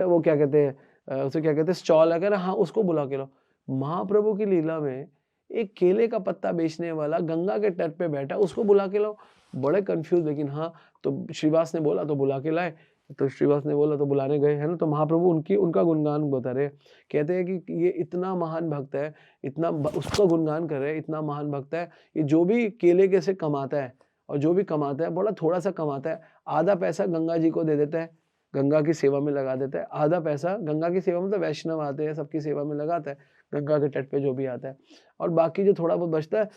वो क्या कहते हैं, उसे क्या कहते हैं, स्टॉल है, कह रहा हाँ उसको बुला के लाओ। महाप्रभु की लीला में एक केले का पत्ता बेचने वाला गंगा के तट पे बैठा, उसको बुला के लाओ। बड़े कंफ्यूज, लेकिन हाँ तो श्रीवास ने बोला तो बुला के लाए। तो श्रीवास ने बोला तो बुलाने गए, है ना। तो महाप्रभु उनका गुणगान बता रहे, कहते हैं कि ये इतना महान भक्त है, इतना उसका गुणगान कर रहे हैं, इतना महान भक्त है, ये जो भी केले के से कमाता है और जो भी कमाता है बड़ा थोड़ा सा कमाता है, आधा पैसा गंगा जी को दे देता है, गंगा की सेवा में लगा देता है। आधा पैसा गंगा की सेवा में, तो वैष्णव आते हैं सबकी सेवा में लगाता है, गंगा के तट पे जो भी आता है, और बाकी जो थोड़ा बहुत बचता है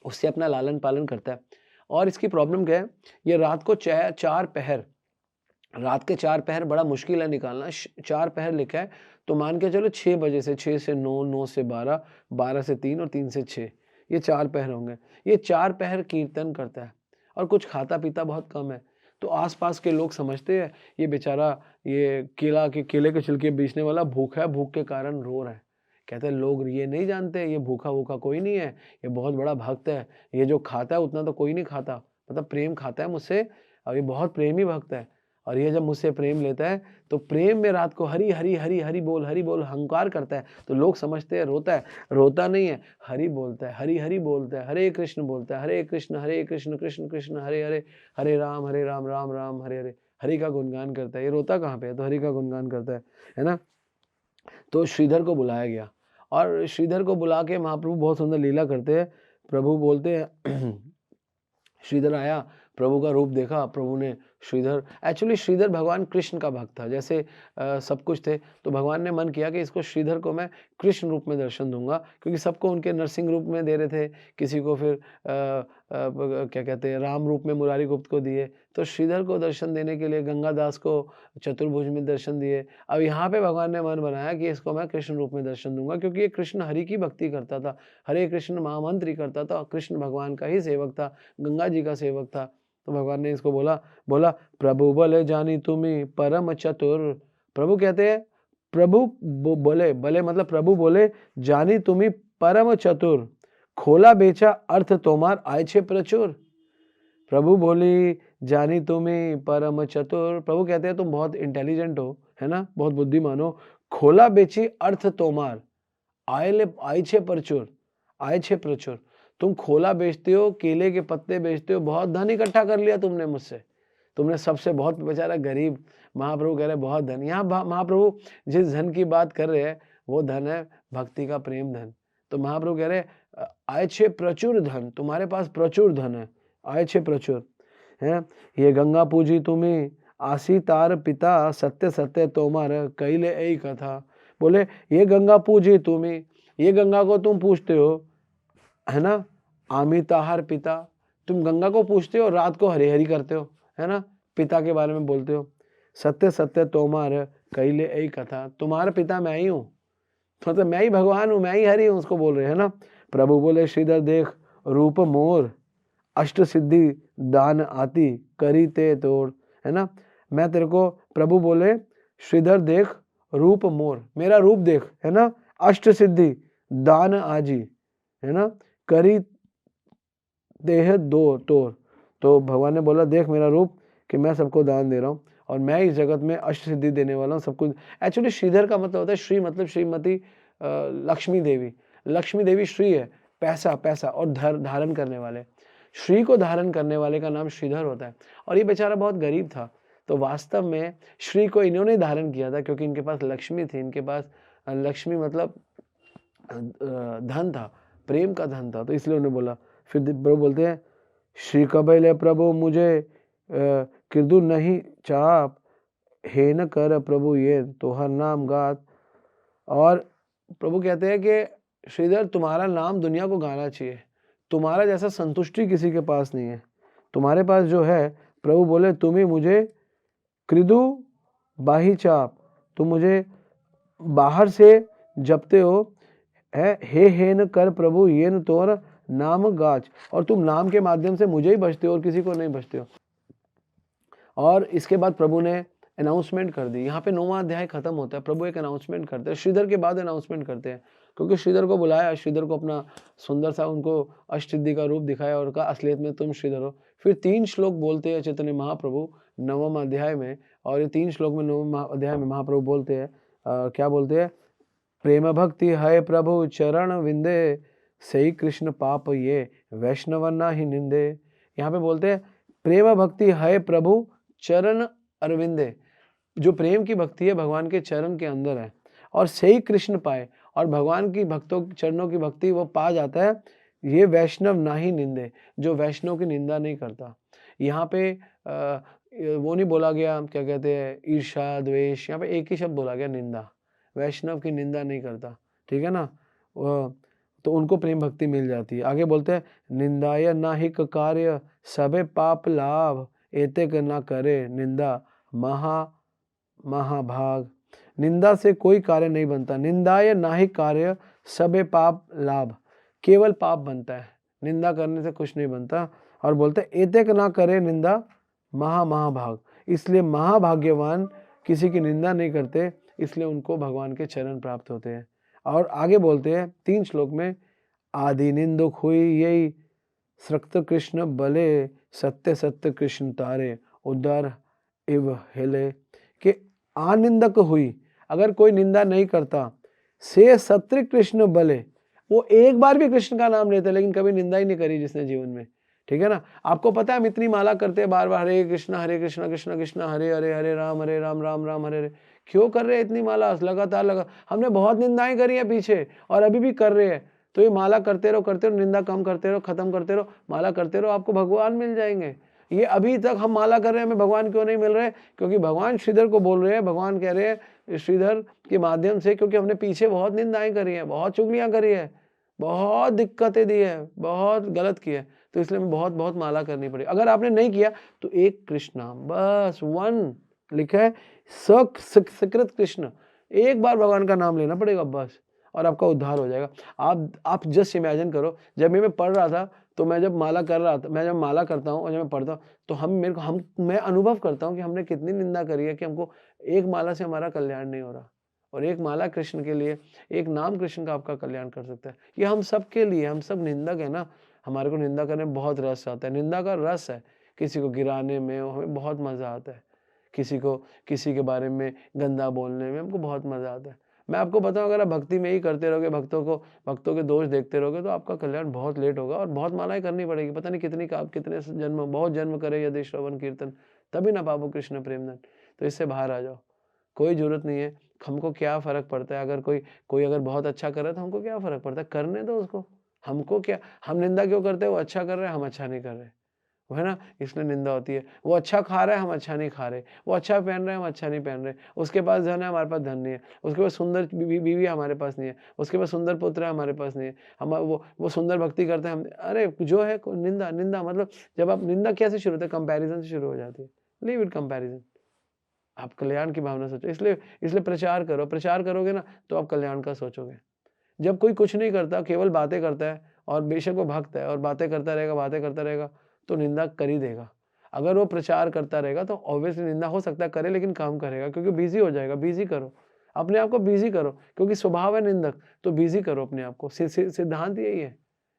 उससे अपना लालन पालन करता है। और इसकी प्रॉब्लम क्या है, ये रात को 4 पहर, रात के 4 पहर बड़ा मुश्किल है निकालना। 4 पहर लिखा है तो मान के चलो 6 बजे से, 6 से 9, 9 से 12, 12 से 3 और 3 से 6, ये 4 पहर होंगे। ये 4 पहर कीर्तन करता है और कुछ खाता पीता बहुत कम है। तो आसपास के लोग समझते हैं ये बेचारा, ये केले के छिलके बेचने वाला भूखा है, भूख के कारण रो रहा है। कहते हैं लोग ये नहीं जानते, ये भूखा वूखा कोई नहीं है, ये बहुत बड़ा भक्त है, ये जो खाता है उतना तो कोई नहीं खाता, मतलब प्रेम खाता है मुझसे, और ये बहुत प्रेमी भक्त है। और ये जब मुझसे प्रेम लेता है तो प्रेम में रात को हरि हरि हरि हरि बोल हंकार करता है। तो लोग समझते हैं रोता है, रोता नहीं है, हरि बोलता है, हरि हरि बोलता है, हरे कृष्ण बोलता है, हरे कृष्ण कृष्ण कृष्ण हरे हरे, हरे राम राम राम हरे हरे, हरि का गुणगान करता है। ये रोता कहाँ पे है, तो हरि का गुणगान करता है ना। तो श्रीधर को बुलाया गया और श्रीधर को बुला के महाप्रभु बहुत सुंदर लीला करते हैं। प्रभु बोलते हैं श्रीधर आया, प्रभु का रूप देखा, प्रभु ने एक्चुअली श्रीधर भगवान कृष्ण का भक्त था, जैसे सब कुछ थे। तो भगवान ने मन किया कि इसको श्रीधर को मैं कृष्ण रूप में दर्शन दूंगा, क्योंकि सबको उनके नरसिंह रूप में दे रहे थे, किसी को फिर क्या कहते हैं राम रूप में मुरारी गुप्त को दिए। तो श्रीधर को दर्शन देने के लिए गंगादास को चतुर्भुज में दर्शन दिए। अब यहाँ पे भगवान ने मन बनाया कि इसको मैं कृष्ण रूप में दर्शन दूंगा, क्योंकि ये कृष्ण हरि की भक्ति करता था, हरे कृष्ण महामंत्र ही करता था, कृष्ण भगवान का ही सेवक था, गंगा जी का सेवक था। तो भगवान ने इसको बोला प्रभु बोले जानी तुम्हें परम चतुर। प्रभु कहते हैं, प्रभु बोले मतलब प्रभु बोले जानी तुम्हें परम चतुर, खोला बेचा अर्थ तोमार आए छे प्रचुर। प्रभु बोली जानी तुम्हें परम चतुर, प्रभु कहते हैं तुम बहुत इंटेलिजेंट हो, है ना, बहुत बुद्धिमान हो। खोला बेची अर्थ तोमार आए छे प्रचुर। तुम खोला बेचते हो, केले के पत्ते बेचते हो, बहुत धन इकट्ठा कर लिया तुमने मुझसे, तुमने सबसे बहुत, बेचारा गरीब। महाप्रभु कह रहे बहुत धन। यहाँ महाप्रभु जिस धन की बात कर रहे हैं वो धन है भक्ति का प्रेम धन। तो महाप्रभु कह रहे आए छे प्रचुर धन, तुम्हारे पास प्रचुर धन है, आए छे प्रचुर है। ये गंगा पूजी तुम्हें आसी तार पिता, सत्य सत्य तोमार कैले ऐ कथा। बोले ये गंगा पूजी तुम्हें, ये गंगा को तुम पूछते हो, है ना, आमी ताहार पिता, तुम गंगा को पूछते हो, रात को हरि हरि करते हो, है ना, पिता के बारे में बोलते हो। सत्य सत्य तोमार कैले ऐ कथा, तुम्हारा पिता मैं ही हूँ, मतलब मैं ही भगवान हूँ, मैं ही हरि हूँ, उसको बोल रहे हैं ना। प्रभु बोले श्रीधर देख रूप मोर, अष्ट सिद्धि दान आती करी ते तोड़, है ना। मैं तेरे को, प्रभु बोले श्रीधर देख रूप मोर, मेरा रूप देख, है ना, अष्ट सिद्धि दान आजी, है ना, करी देह दो तोड़। तो भगवान ने बोला देख मेरा रूप कि मैं सबको दान दे रहा हूँ और मैं इस जगत में अष्ट सिद्धि देने वाला हूँ सब कुछ। एक्चुअली श्रीधर का मतलब होता है श्री, मतलब श्रीमती लक्ष्मी देवी। लक्ष्मी देवी श्री है, पैसा और धारण करने वाले, श्री को धारण करने वाले का नाम श्रीधर होता है। और ये बेचारा बहुत गरीब था, तो वास्तव में श्री को इन्होंने धारण किया था, क्योंकि इनके पास लक्ष्मी थी, इनके पास लक्ष्मी मतलब धन था, प्रेम का धन था, तो इसलिए उन्होंने बोला। फिर प्रभु बोलते हैं श्री कबैले प्रभु मुझे किरदु नहीं चाप, हे न कर प्रभु ये तोहर नाम गात। और प्रभु कहते हैं कि श्रीधर तुम्हारा नाम दुनिया को गाना चाहिए, तुम्हारा जैसा संतुष्टि किसी के पास नहीं है, तुम्हारे पास जो है। प्रभु बोले तुम ही मुझे कृदु बाही चाप, तुम मुझे बाहर से जपते हो, है हे न कर प्रभु ये न तोर नाम गाच, और तुम नाम के माध्यम से मुझे ही बचते हो और किसी को नहीं बचते हो। और इसके बाद प्रभु ने अनाउंसमेंट कर दी। यहाँ पे 9वां अध्याय खत्म होता है, प्रभु एक अनाउंसमेंट करते हैं, श्रीधर के बाद अनाउंसमेंट करते हैं, क्योंकि श्रीधर को बुलाया, श्रीधर को अपना सुंदर सा उनको अष्टसिद्धि का रूप दिखाया और कहा असलियत में तुम श्रीधर हो। फिर 3 श्लोक बोलते हैं चैतन्य महाप्रभु 9वें अध्याय में, और ये 3 श्लोक में 9वें अध्याय में महाप्रभु बोलते हैं, क्या बोलते हैं, प्रेम भक्ति है प्रभु चरण विंदे, सही कृष्ण पाप ये वैष्णव ना ही निंदे। यहाँ पे बोलते हैं प्रेम भक्ति है प्रभु चरण अरविंदे, जो प्रेम की भक्ति है भगवान के चरण के अंदर है, और सही कृष्ण पाए, और भगवान की भक्तों चरणों की भक्ति वो पा जाता है, ये वैष्णव ना ही निंदे, जो वैष्णव की निंदा नहीं करता। यहाँ पे वो नहीं बोला गया, क्या कहते हैं, ईर्ष्या द्वेष, यहाँ पे एक ही शब्द बोला गया, निंदा। वैष्णव की निंदा नहीं करता, ठीक है ना, तो उनको प्रेम भक्ति मिल जाती है। आगे बोलते हैं निंदाय नाहिक कार्य सबे पाप लाभ, एते ना करे निंदा महाभाग। निंदा से कोई कार्य नहीं बनता, निंदाय नाहिक कार्य सबे पाप लाभ, केवल पाप बनता है, निंदा करने से कुछ नहीं बनता। और बोलते हैं एतेक ना करे निंदा महाभाग, इसलिए महाभाग्यवान किसी की निंदा नहीं करते, इसलिए उनको भगवान के चरण प्राप्त होते हैं। और आगे बोलते हैं 3 श्लोक में, आदि निंदुक हुई यही सृक्त कृष्ण बले, सत्य सत्य कृष्ण तारे उदर इव हिले, कि आनिंदक हुई, अगर कोई निंदा नहीं करता, से सत्य कृष्ण बले, वो एक बार भी कृष्ण का नाम लेते लेकिन कभी निंदा ही नहीं करी जिसने जीवन में, ठीक है ना। आपको पता है हम इतनी माला करते हैं बार बार, हरे कृष्ण कृष्ण कृष्ण हरे हरे, हरे राम राम राम हरे हरे, क्यों कर रहे हैं इतनी माला लगातार हमने बहुत निंदाएं करी है पीछे और अभी भी कर रहे हैं। तो ये माला करते रहो, निंदा कम करते रहो, खत्म करते रहो, माला करते रहो, आपको भगवान मिल जाएंगे। ये अभी तक हम माला कर रहे हैं, हमें भगवान क्यों नहीं मिल रहे? क्योंकि भगवान श्रीधर को बोल रहे हैं, भगवान कह रहे हैं श्रीधर के माध्यम से, क्योंकि हमने पीछे बहुत निंदाएं करी है, बहुत चुगलियां करी है, बहुत दिक्कतें दी है, बहुत गलत किया है, तो इसलिए हमें बहुत बहुत माला करनी पड़ेगी। अगर आपने नहीं किया तो एक कृष्ण बस, 1 लिखा है, सकृत कृष्ण, एक बार भगवान का नाम लेना पड़ेगा बस, और आपका उद्धार हो जाएगा। आप जस्ट इमेजिन करो, जब मैं पढ़ रहा था, तो मैं जब माला कर रहा था, मैं जब माला करता हूँ और जब मैं पढ़ता हूँ, तो मैं अनुभव करता हूँ कि हमने कितनी निंदा करी है, कि हमको एक माला से हमारा कल्याण नहीं हो रहा, और एक माला कृष्ण के लिए, एक नाम कृष्ण का आपका कल्याण कर सकता है। ये हम सब के लिए, हम सब निंदक है ना, हमारे को निंदा करने में बहुत रस आता है, निंदा का रस है, किसी को गिराने में हमें बहुत मजा आता है, किसी के बारे में गंदा बोलने में हमको बहुत मजा आता है। मैं आपको बताऊं, अगर आप भक्ति में ही करते रहोगे, भक्तों के दोष देखते रहोगे, तो आपका कल्याण बहुत लेट होगा, और बहुत मालाएं करनी पड़ेगी, पता नहीं कितने जन्म, बहुत जन्म करे यदि श्रवण कीर्तन, तभी ना पापो कृष्ण प्रेमधन। तो इससे बाहर आ जाओ, कोई जरूरत नहीं है। हमको क्या फर्क पड़ता है, अगर कोई अगर बहुत अच्छा कर रहा है तो हमको क्या फर्क पड़ता है, करने दो उसको, हमको क्या, हम निंदा क्यों करते हैं? वो अच्छा कर रहे हैं, हम अच्छा नहीं कर रहे, वो है ना, इसलिए निंदा होती है। वो अच्छा खा रहा है, हम अच्छा नहीं खा रहे, वो अच्छा पहन रहे हैं, हम अच्छा नहीं पहन रहे, उसके पास धन है, हमारे पास धन नहीं है, उसके पास सुंदर बीवी हमारे पास नहीं है, उसके पास सुंदर पुत्र है, हमारे पास नहीं है, हम वो सुंदर भक्ति करते हैं, हम, अरे जो है निंदा मतलब, जब आप निंदा कैसे शुरू होता है? कंपैरिजन से शुरू हो जाती है। लीव इट कंपैरिजन, आप कल्याण की भावना सोचो, इसलिए प्रचार करोगे ना, तो आप कल्याण का सोचोगे। जब कोई कुछ नहीं करता, केवल बातें करता है, और बेशक वो भक्त है और बातें करता रहेगा, तो निंदा कर ही देगा। अगर वो प्रचार करता रहेगा तो ऑब्वियसली निंदा हो सकता है करे, लेकिन काम करेगा, क्योंकि बिजी हो जाएगा। बिजी करो, अपने आप को बिजी करो, क्योंकि स्वभाव है निंदक, तो बिजी करो अपने आप को। सिद्धांत यही है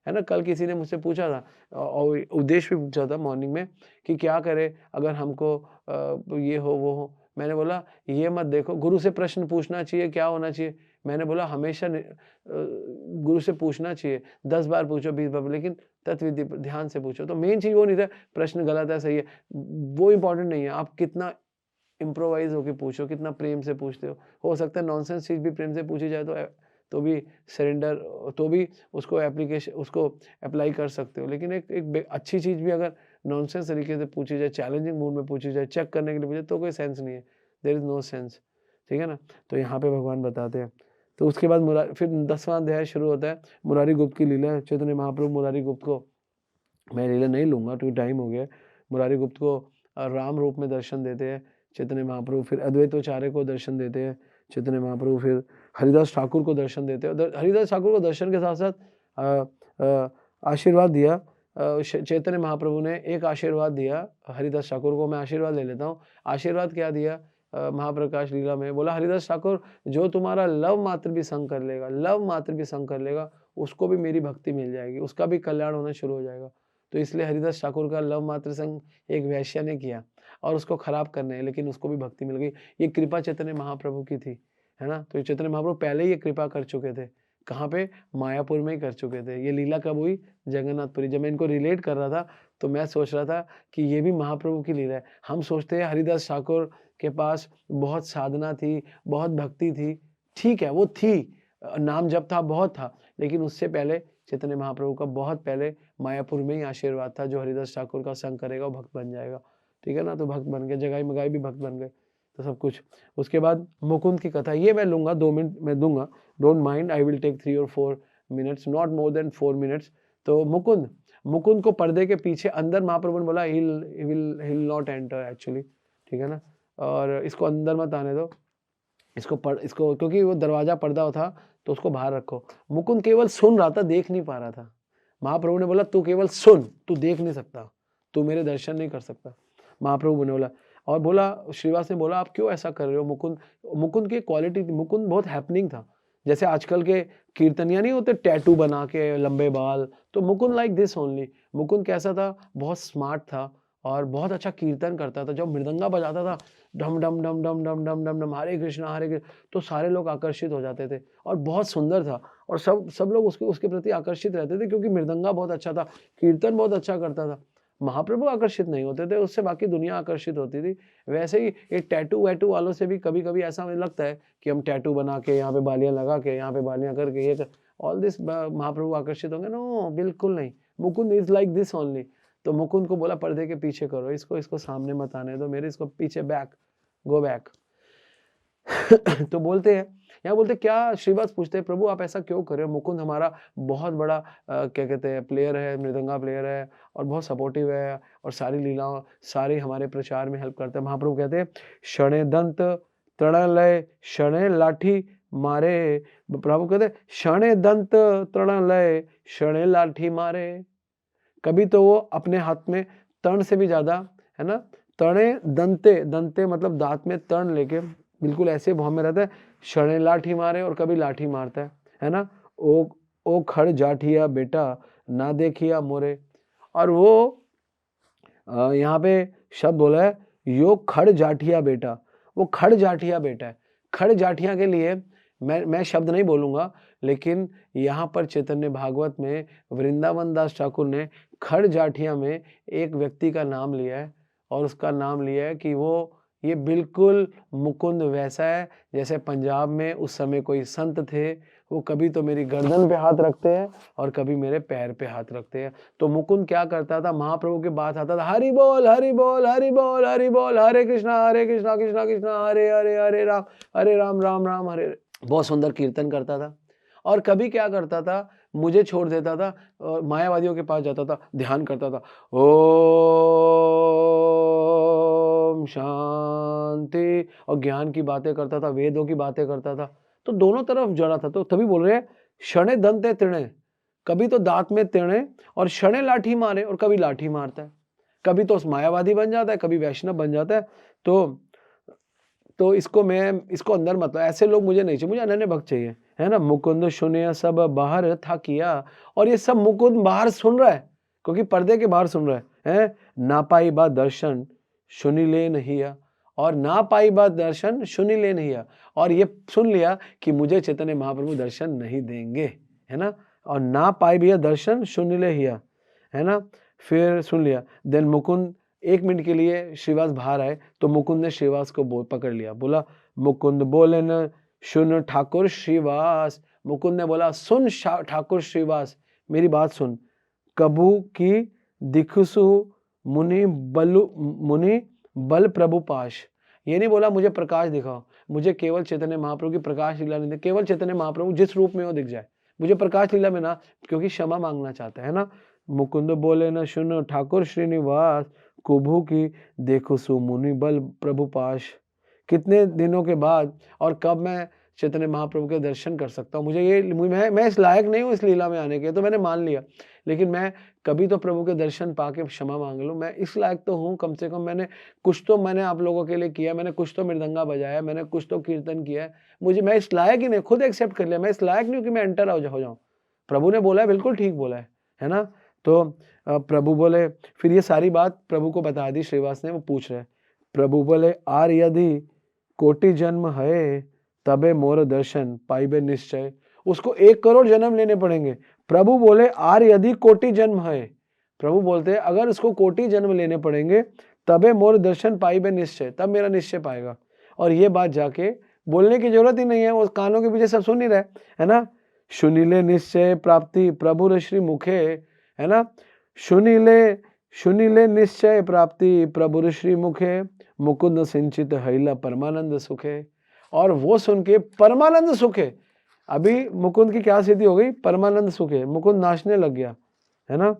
ना। कल किसी ने मुझसे पूछा था, और उद्देश्य भी पूछा था मॉर्निंग में, कि क्या करे अगर हमको ये हो वो हो। मैंने बोला ये मत देखो, गुरु से प्रश्न पूछना चाहिए, क्या होना चाहिए। मैंने बोला हमेशा गुरु से पूछना चाहिए, 10 बार पूछो, 20 बार, लेकिन तत्विधि ध्यान से पूछो। तो मेन चीज वो नहीं था प्रश्न गलत है सही है, वो इंपॉर्टेंट नहीं है, आप कितना इम्प्रोवाइज होके पूछो, कितना प्रेम से पूछते हो सकता है नॉनसेंस चीज भी प्रेम से पूछी जाए तो भी सरेंडर, तो भी उसको अप्लाई कर सकते हो। लेकिन एक अच्छी चीज भी अगर नॉनसेंस तरीके से पूछी जाए, चैलेंजिंग मूड में पूछी जाए, चेक करने के लिए पूछे, तो कोई सेंस नहीं है, देयर इज नो सेंस, ठीक है ना। तो यहाँ पे भगवान बताते हैं। तो उसके बाद फिर 10वां अध्याय शुरू होता है, मुरारी गुप्त की लीला। चैतन्य महाप्रभु मुरारी गुप्त को, मैं लीला नहीं लूंगा क्योंकि टाइम हो गया, मुरारी गुप्त को राम रूप में दर्शन देते हैं चैतन्य महाप्रभु। फिर अद्वैताचार्य को दर्शन देते हैं चैतन्य महाप्रभु। फिर हरिदास ठाकुर को दर्शन देते हैं। हरिदास ठाकुर को दर्शन के साथ साथ आशीर्वाद दिया चैतन्य महाप्रभु ने। एक आशीर्वाद दिया हरिदास ठाकुर को, मैं आशीर्वाद ले लेता हूँ। आशीर्वाद क्या दिया महाप्रकाश लीला में बोला, हरिदास ठाकुर जो तुम्हारा लव मात्र भी संग कर लेगा, लव मात्र भी संग कर लेगा, उसको भी मेरी भक्ति मिल जाएगी, उसका भी कल्याण होना शुरू हो जाएगा। तो इसलिए हरिदास ठाकुर का लव मात्र संग एक वैश्य ने किया और उसको खराब करने, लेकिन उसको भी भक्ति मिल गई। ये कृपा चैतन्य महाप्रभु की थी, है ना। तो चैतन्य महाप्रभु पहले ही ये कृपा कर चुके थे। कहाँ पे? मायापुर में ही कर चुके थे। ये लीला कब हुई? जगन्नाथपुरी। जब मैं इनको रिलेट कर रहा था तो मैं सोच रहा था कि ये भी महाप्रभु की लीला है। हम सोचते हैं हरिदास ठाकुर के पास बहुत साधना थी, बहुत भक्ति थी। ठीक है, वो थी, नाम जप था, बहुत था, लेकिन उससे पहले चैतन्य महाप्रभु का बहुत पहले मायापुर में ही आशीर्वाद था, जो हरिदास ठाकुर का संग करेगा वो भक्त बन जाएगा। ठीक है ना। तो भक्त बन गए, जगाई मगाई भी भक्त बन गए, तो सब कुछ। उसके बाद मुकुंद की कथा, ये मैं लूंगा 2 मिनट मैं दूंगा, don't mind, I will take 3 और 4 minutes, not more than 4 minutes. तो मुकुंद को पर्दे के पीछे, अंदर महाप्रभु ने बोला he will not enter actually, ठीक है ना। और इसको अंदर मत आने दो, इसको क्योंकि वो दरवाजा पर्दा था तो उसको बाहर रखो। मुकुंद केवल सुन रहा था, देख नहीं पा रहा था। महाप्रभु ने बोला तू केवल सुन, तू देख नहीं सकता, तू मेरे दर्शन नहीं कर सकता। महाप्रभु ने बोला, और बोला, श्रीवास ने बोला आप क्यों ऐसा कर रहे हो? मुकुंद की क्वालिटी थी, मुकुंद बहुत हैपनिंग था। जैसे आजकल के कीर्तनिया नहीं होते टैटू बना के, लंबे बाल, तो Mukund like this only. Mukund कैसा था? बहुत स्मार्ट था और बहुत अच्छा कीर्तन करता था। जब मृदंगा बजाता था, डम डम डम डम डम डम डम डम, हरे कृष्णा, तो सारे लोग आकर्षित हो जाते थे और बहुत सुंदर था। और सब लोग उसके प्रति आकर्षित रहते थे, क्योंकि मृदंगा बहुत अच्छा था, कीर्तन बहुत अच्छा करता था। महाप्रभु आकर्षित नहीं होते थे, उससे बाकी दुनिया आकर्षित होती थी। वैसे ही ये टैटू वैटू वालों से भी कभी कभी ऐसा मुझे लगता है कि हम टैटू बना के, यहाँ पे बालियां लगा के, यहाँ पे बालियां करके, ये ऑल दिस महाप्रभु आकर्षित होंगे? नो, बिल्कुल नहीं। Mukund is like this only. तो मुकुंद को बोला पर्दे के पीछे करो, इसको सामने मत आने दो मेरे, इसको पीछे बैक, गो बैक। तो बोलते हैं, यहाँ बोलते क्या, श्रीवास पूछते हैं प्रभु आप ऐसा क्यों कर रहे हो? मुकुंद हमारा बहुत बड़ा क्या कहते हैं प्लेयर है, मृदंगा प्लेयर है और बहुत सपोर्टिव है और सारी लीलाओं, सारे हमारे प्रचार में हेल्प करता है। महाप्रभु कहते हैं शणे दंत तृणलय शणे लाठी मारे। प्रभु कहते शणे दंत तृणलय शणे लाठी मारे। कभी तो वो अपने हाथ में तर्ण से भी ज्यादा, है ना, तणे दंते मतलब दांत में तर्ण लेके बिल्कुल ऐसे भाव में रहता है, शणे लाठी मारे, और कभी लाठी मारता है ना। ओ खड़ जाठिया बेटा ना देखिया मोरे। और वो यहाँ पे शब्द बोला है यो खड़ जाठिया बेटा, वो खड़ जाठिया बेटा है। खड़ जाठिया के लिए मैं शब्द नहीं बोलूंगा, लेकिन यहाँ पर चैतन्य भागवत में वृंदावन दास ठाकुर ने खड़ जाठिया में एक व्यक्ति का नाम लिया है, और उसका नाम लिया है कि ये बिल्कुल मुकुंद वैसा है जैसे पंजाब में उस समय कोई संत थे, वो कभी तो मेरी गर्दन पे हाथ रखते हैं और कभी मेरे पैर पे हाथ रखते हैं। तो मुकुंद क्या करता था, महाप्रभु के बात आता था, हरि बोल हरि बोल हरि बोल हरि बोल, हरे कृष्णा कृष्णा कृष्णा हरे हरे हरे राम राम राम हरे। बहुत सुंदर कीर्तन करता था। और कभी क्या करता था, मुझे छोड़ देता था और मायावादियों के पास जाता था, ध्यान करता था, ओम शांति, और ज्ञान की बातें करता था, वेदों की बातें करता था। तो दोनों तरफ जड़ा था। तो तभी बोल रहे हैं शणे दंते तृणे, कभी तो दांत में तृणे और शणे लाठी मारे, और कभी लाठी मारता है, कभी तो मायावादी बन जाता है, कभी वैष्णव बन जाता है। तो इसको अंदर मतलब ऐसे लोग मुझे नहीं चाहिए, मुझे अनन्य भक्त चाहिए, है ना। मुकुंद सुनिया सब बाहर था किया, और ये सब मुकुंद बाहर सुन रहा है, क्योंकि पर्दे के बाहर सुन रहा है। ना पाई बात दर्शन सुनी ले नहीं, और ना पाई बात दर्शन सुनी ले नहीं, और ये सुन लिया कि मुझे चैतन्य महाप्रभु दर्शन नहीं देंगे, है ना। और ना पाई भैया दर्शन सुन ले हिया, है ना। फिर सुन लिया, देन मुकुंद 1 मिनट के लिए श्रीवास बाहर आए, तो मुकुंद ने श्रीवास को पकड़ लिया, बोला मुकुंद बोले न सुन ठाकुर श्रीवास। मुकुंद ने बोला सुन ठाकुर श्रीवास, मेरी बात सुन। कबू की दिखसु मुनि बल प्रभु पाश। ये नहीं बोला मुझे प्रकाश दिखाओ, मुझे केवल चैतन्य महाप्रभु की प्रकाश लीला नहीं दे, केवल चैतन्य महाप्रभु जिस रूप में वो दिख जाए, मुझे प्रकाश लीला में ना, क्योंकि क्षमा मांगना चाहता है ना। मुकुंद बोले न सुन ठाकुर श्रीनिवास, कुभू की देखो सु मुनि बल प्रभु पाश। कितने दिनों के बाद, और कब मैं चैतन्य महाप्रभु के दर्शन कर सकता हूँ। मैं इस लायक नहीं हूँ इस लीला में आने के, तो मैंने मान लिया, लेकिन मैं कभी तो प्रभु के दर्शन पाके क्षमा मांग लूँ। मैं इस लायक तो हूँ, कम से कम मैंने आप लोगों के लिए किया, मैंने कुछ तो मृदंगा बजाया, मैंने कुछ तो कीर्तन किया है। मैं इस लायक ही नहीं, खुद एक्सेप्ट कर लिया, मैं इस लायक नहीं हूँ कि मैं एंटर हो जाऊँ। प्रभु ने बोला है, बिल्कुल ठीक बोला है ना? तो प्रभु बोले, फिर ये सारी बात प्रभु को बता दी श्रीवास ने। वो पूछ रहे, प्रभु बोले, आर यदि कोटि जन्म है तबे मोर दर्शन पाइबे निश्चय। उसको 1 करोड़ जन्म लेने पड़ेंगे। प्रभु बोले, आर यदि कोटि जन्म है, प्रभु बोलते हैं अगर उसको कोटि जन्म लेने पड़ेंगे तबे मोर दर्शन पाइबे निश्चय, तब मेरा निश्चय पाएगा। और ये बात जाके बोलने की जरूरत ही नहीं है, वो कानों के पीछे सब सुन ही रहे, है ना? सुनीले निश्चय प्राप्ति प्रभु श्री मुखे, है ना? सुनीले निश्चय प्राप्ति प्रभु श्री मुखे, मुकुंद सिंचित हैला परमानंद सुखे। और वो सुन के परमानंद सुखे, अभी मुकुंद की क्या स्थिति हो गई? परमानंद सुखे, मुकुंद नाचने लग गया, है ना?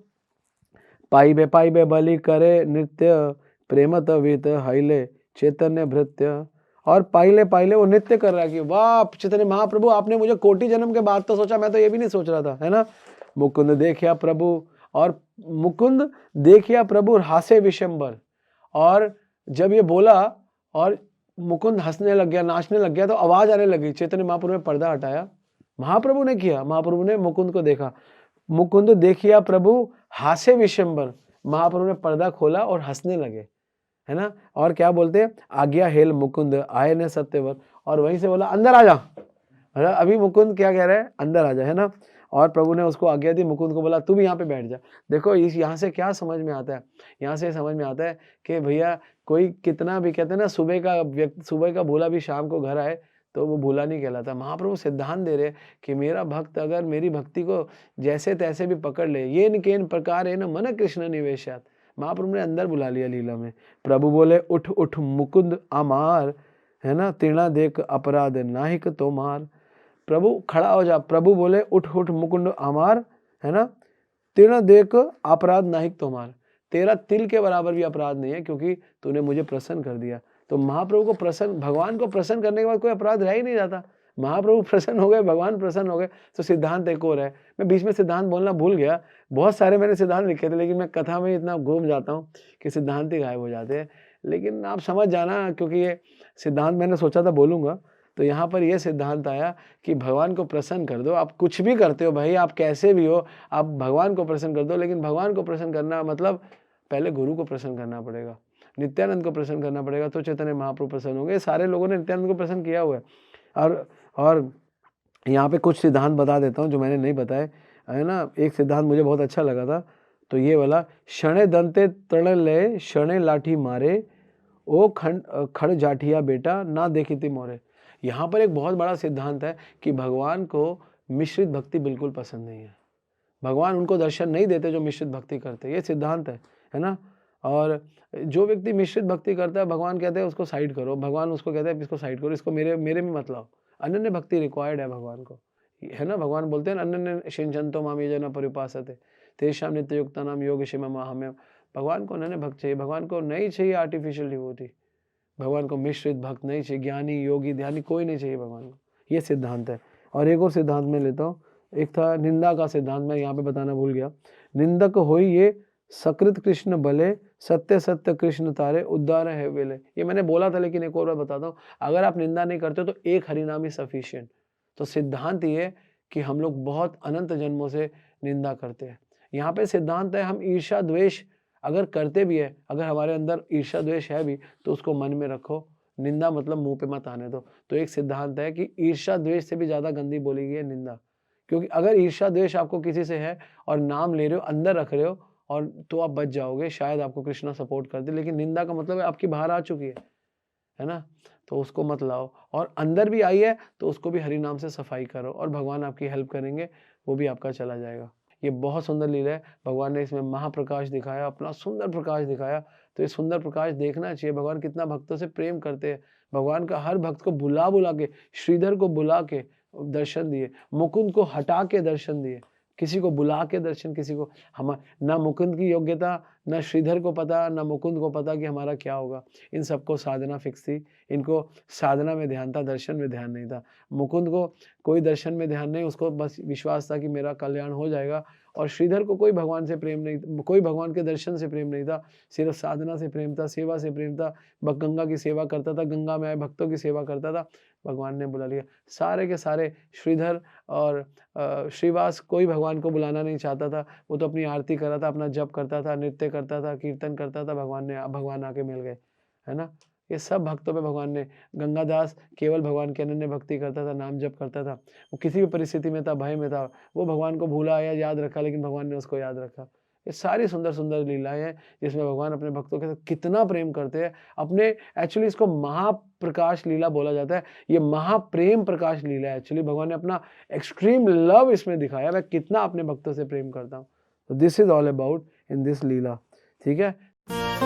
पाइबे बलि करे नृत्य प्रेमत वित हैले चैतन्य भृत्य। और पाइले वो नृत्य कर रहा है कि वाह चैतन्य महाप्रभु, आपने मुझे कोटि जन्म के बाद तो सोचा, मैं तो ये भी नहीं सोच रहा था, है ना? मुकुंद देखिया प्रभु, और मुकुंद देखिया प्रभु हासे विशंबर। और जब ये बोला और मुकुंद हंसने लग गया, नाचने लग गया, तो आवाज आने लगी। चैतन्य महाप्रभु ने पर्दा हटाया, महाप्रभु ने किया, महाप्रभु ने मुकुंद को देखा। मुकुंद देखिया प्रभु हासे विशंबर, महाप्रभु ने पर्दा खोला और हंसने लगे, है ना? और क्या बोलते हैं? आज्ञा हेल मुकुंद आए ने सत्यवर। और वहीं से बोला अंदर आ जा। अभी मुकुंद क्या कह रहे हैं? अंदर आ जा, है ना? और प्रभु ने उसको आज्ञा दी, मुकुंद को बोला तू भी यहाँ पे बैठ जा। देखो यहाँ से क्या समझ में आता है? यहाँ से समझ में आता है कि भैया कोई कितना भी, कहते हैं ना, सुबह का भूला भी शाम को घर आए तो वो भूला नहीं कहलाता। महाप्रभु सिद्धांत दे रहे कि मेरा भक्त अगर मेरी भक्ति को जैसे तैसे भी पकड़ ले, ये न केन प्रकार है न मन कृष्ण निवेशात। महाप्रभु ने अंदर बुला लिया लीला में। प्रभु बोले उठ उठ मुकुंद अमार, है ना? तीर्णा देख अपराध नाहिक तोमार। प्रभु खड़ा हो जा। प्रभु बोले उठ उठ मुकुंद अमार, है ना? तीर्णा देख अपराध नाहिक तोमार, तेरा तिल के बराबर भी अपराध नहीं है, क्योंकि तूने मुझे प्रसन्न कर दिया। तो महाप्रभु को प्रसन्न, भगवान को प्रसन्न करने के बाद कोई अपराध रह ही नहीं जाता। महाप्रभु प्रसन्न हो गए, भगवान प्रसन्न हो गए, तो सिद्धांत एक और है। मैं बीच में सिद्धांत बोलना भूल गया, बहुत सारे मैंने सिद्धांत लिखे थे, लेकिन मैं कथा में इतना घूम जाता हूँ कि सिद्धांत ही गायब हो जाते हैं। लेकिन आप समझ जाना, क्योंकि ये सिद्धांत मैंने सोचा था बोलूँगा, तो यहाँ पर ये सिद्धांत आया कि भगवान को प्रसन्न कर दो। आप कुछ भी करते हो भाई, आप कैसे भी हो, आप भगवान को प्रसन्न कर दो। लेकिन भगवान को प्रसन्न करना मतलब पहले गुरु को प्रसन्न करना पड़ेगा, नित्यानंद को प्रसन्न करना पड़ेगा, तो चैतन्य महाप्रभु प्रसन्न होंगे। सारे लोगों ने नित्यानंद को प्रसन्न किया हुआ है। और यहाँ पे कुछ सिद्धांत बता देता हूँ जो मैंने नहीं बताए, है ना? एक सिद्धांत मुझे बहुत अच्छा लगा था, तो ये वाला, क्षणे दंते तृण ले क्षणे लाठी मारे, ओ खड़ जाठिया बेटा ना देखी थी मोरे। यहाँ पर एक बहुत बड़ा सिद्धांत है कि भगवान को मिश्रित भक्ति बिल्कुल पसंद नहीं है। भगवान उनको दर्शन नहीं देते जो मिश्रित भक्ति करते, ये सिद्धांत है ना? और जो व्यक्ति मिश्रित भक्ति करता है, भगवान कहते हैं उसको साइड करो, भगवान उसको कहते हैं इसको साइड करो, इसको मेरे में मत लाओ। अनन्य भक्ति रिक्वायर्ड है भगवान को, है ना? भगवान बोलते हैं अनन्य सिंचंतो माम ये जना परिपासते तेषाम नित्य युक्ता नाम योग क्षेम हमें। भगवान को अनन्य भक्त चाहिए, भगवान को नहीं चाहिए आर्टिफिशियल डिवोटी, भगवान को मिश्रित भक्त नहीं चाहिए, ज्ञानी योगी ध्यानी कोई नहीं चाहिए भगवान को। ये सिद्धांत है। और एक और सिद्धांत में लेता हूँ, एक था निंदा का सिद्धांत, मैं यहाँ पे बताना भूल गया। निंदक होई ये सकृत कृष्ण भले, सत्य सत्य कृष्ण तारे उद्धार है वेले। ये मैंने बोला था, लेकिन एक और बार बताता हूँ, अगर आप निंदा नहीं करते तो एक हरिनाम ही सफिशिएंट। तो सिद्धांत ये कि हम लोग बहुत अनंत जन्मों से निंदा करते हैं। यहाँ पे सिद्धांत है, हम ईर्ष्या द्वेष अगर करते भी है, अगर हमारे अंदर ईर्ष्या द्वेष है भी, तो उसको मन में रखो, निंदा मतलब मुंह पे मत आने दो। तो एक सिद्धांत है कि ईर्ष्या द्वेष से भी ज्यादा गंदी बोली गई है निंदा। क्योंकि अगर ईर्ष्या द्वेष आपको किसी से है और नाम ले रहे हो, अंदर रख रहे हो, और तो आप बच जाओगे, शायद आपको कृष्णा सपोर्ट कर दे। लेकिन निंदा का मतलब है आपकी बाहर आ चुकी है ना? तो उसको मत लाओ, और अंदर भी आई है तो उसको भी हरि नाम से सफाई करो, और भगवान आपकी हेल्प करेंगे, वो भी आपका चला जाएगा। ये बहुत सुंदर लीला है, भगवान ने इसमें महाप्रकाश दिखाया, अपना सुंदर प्रकाश दिखाया। तो ये सुंदर प्रकाश देखना चाहिए। भगवान कितना भक्तों से प्रेम करते हैं। भगवान का हर भक्त को बुला के, श्रीधर को बुला के दर्शन दिए, मुकुंद को हटा के दर्शन दिए, किसी को बुला के दर्शन, किसी को हम ना मुकुंद की योग्यता ना श्रीधर को पता, ना मुकुंद को पता कि हमारा क्या होगा। इन सबको साधना फिक्स थी, इनको साधना में ध्यान था, दर्शन में ध्यान नहीं था। मुकुंद को कोई दर्शन में ध्यान नहीं, उसको बस विश्वास था कि मेरा कल्याण हो जाएगा। और श्रीधर को कोई भगवान से प्रेम नहीं, कोई भगवान के दर्शन से प्रेम नहीं था, सिर्फ साधना से प्रेम था, सेवा से प्रेम था। गंगा की सेवा करता था, गंगा में आए भक्तों की सेवा करता था। भगवान ने बुला लिया। सारे के सारे श्रीधर और श्रीवास कोई भगवान को बुलाना नहीं चाहता था। वो तो अपनी आरती कर रहा था, अपना जप करता था, नृत्य करता था, कीर्तन करता था। भगवान आके मिल गए, है ना। ये सब भक्तों पे भगवान ने, गंगादास केवल भगवान की अनन्य भक्ति करता था, नाम जप करता था। वो किसी भी परिस्थिति में था, भय में था, वो भगवान को भूला या याद रखा, लेकिन भगवान ने उसको याद रखा। ये सारी सुंदर सुंदर लीलाएं हैं जिसमें भगवान अपने भक्तों के साथ कितना प्रेम करते हैं। अपने एक्चुअली इसको महाप्रकाश लीला बोला जाता है। ये महाप्रेम प्रकाश लीला है। एक्चुअली भगवान ने अपना एक्सट्रीम लव इसमें दिखाया, मैं कितना अपने भक्तों से प्रेम करता हूँ। तो this is all about in this leela, ठीक है।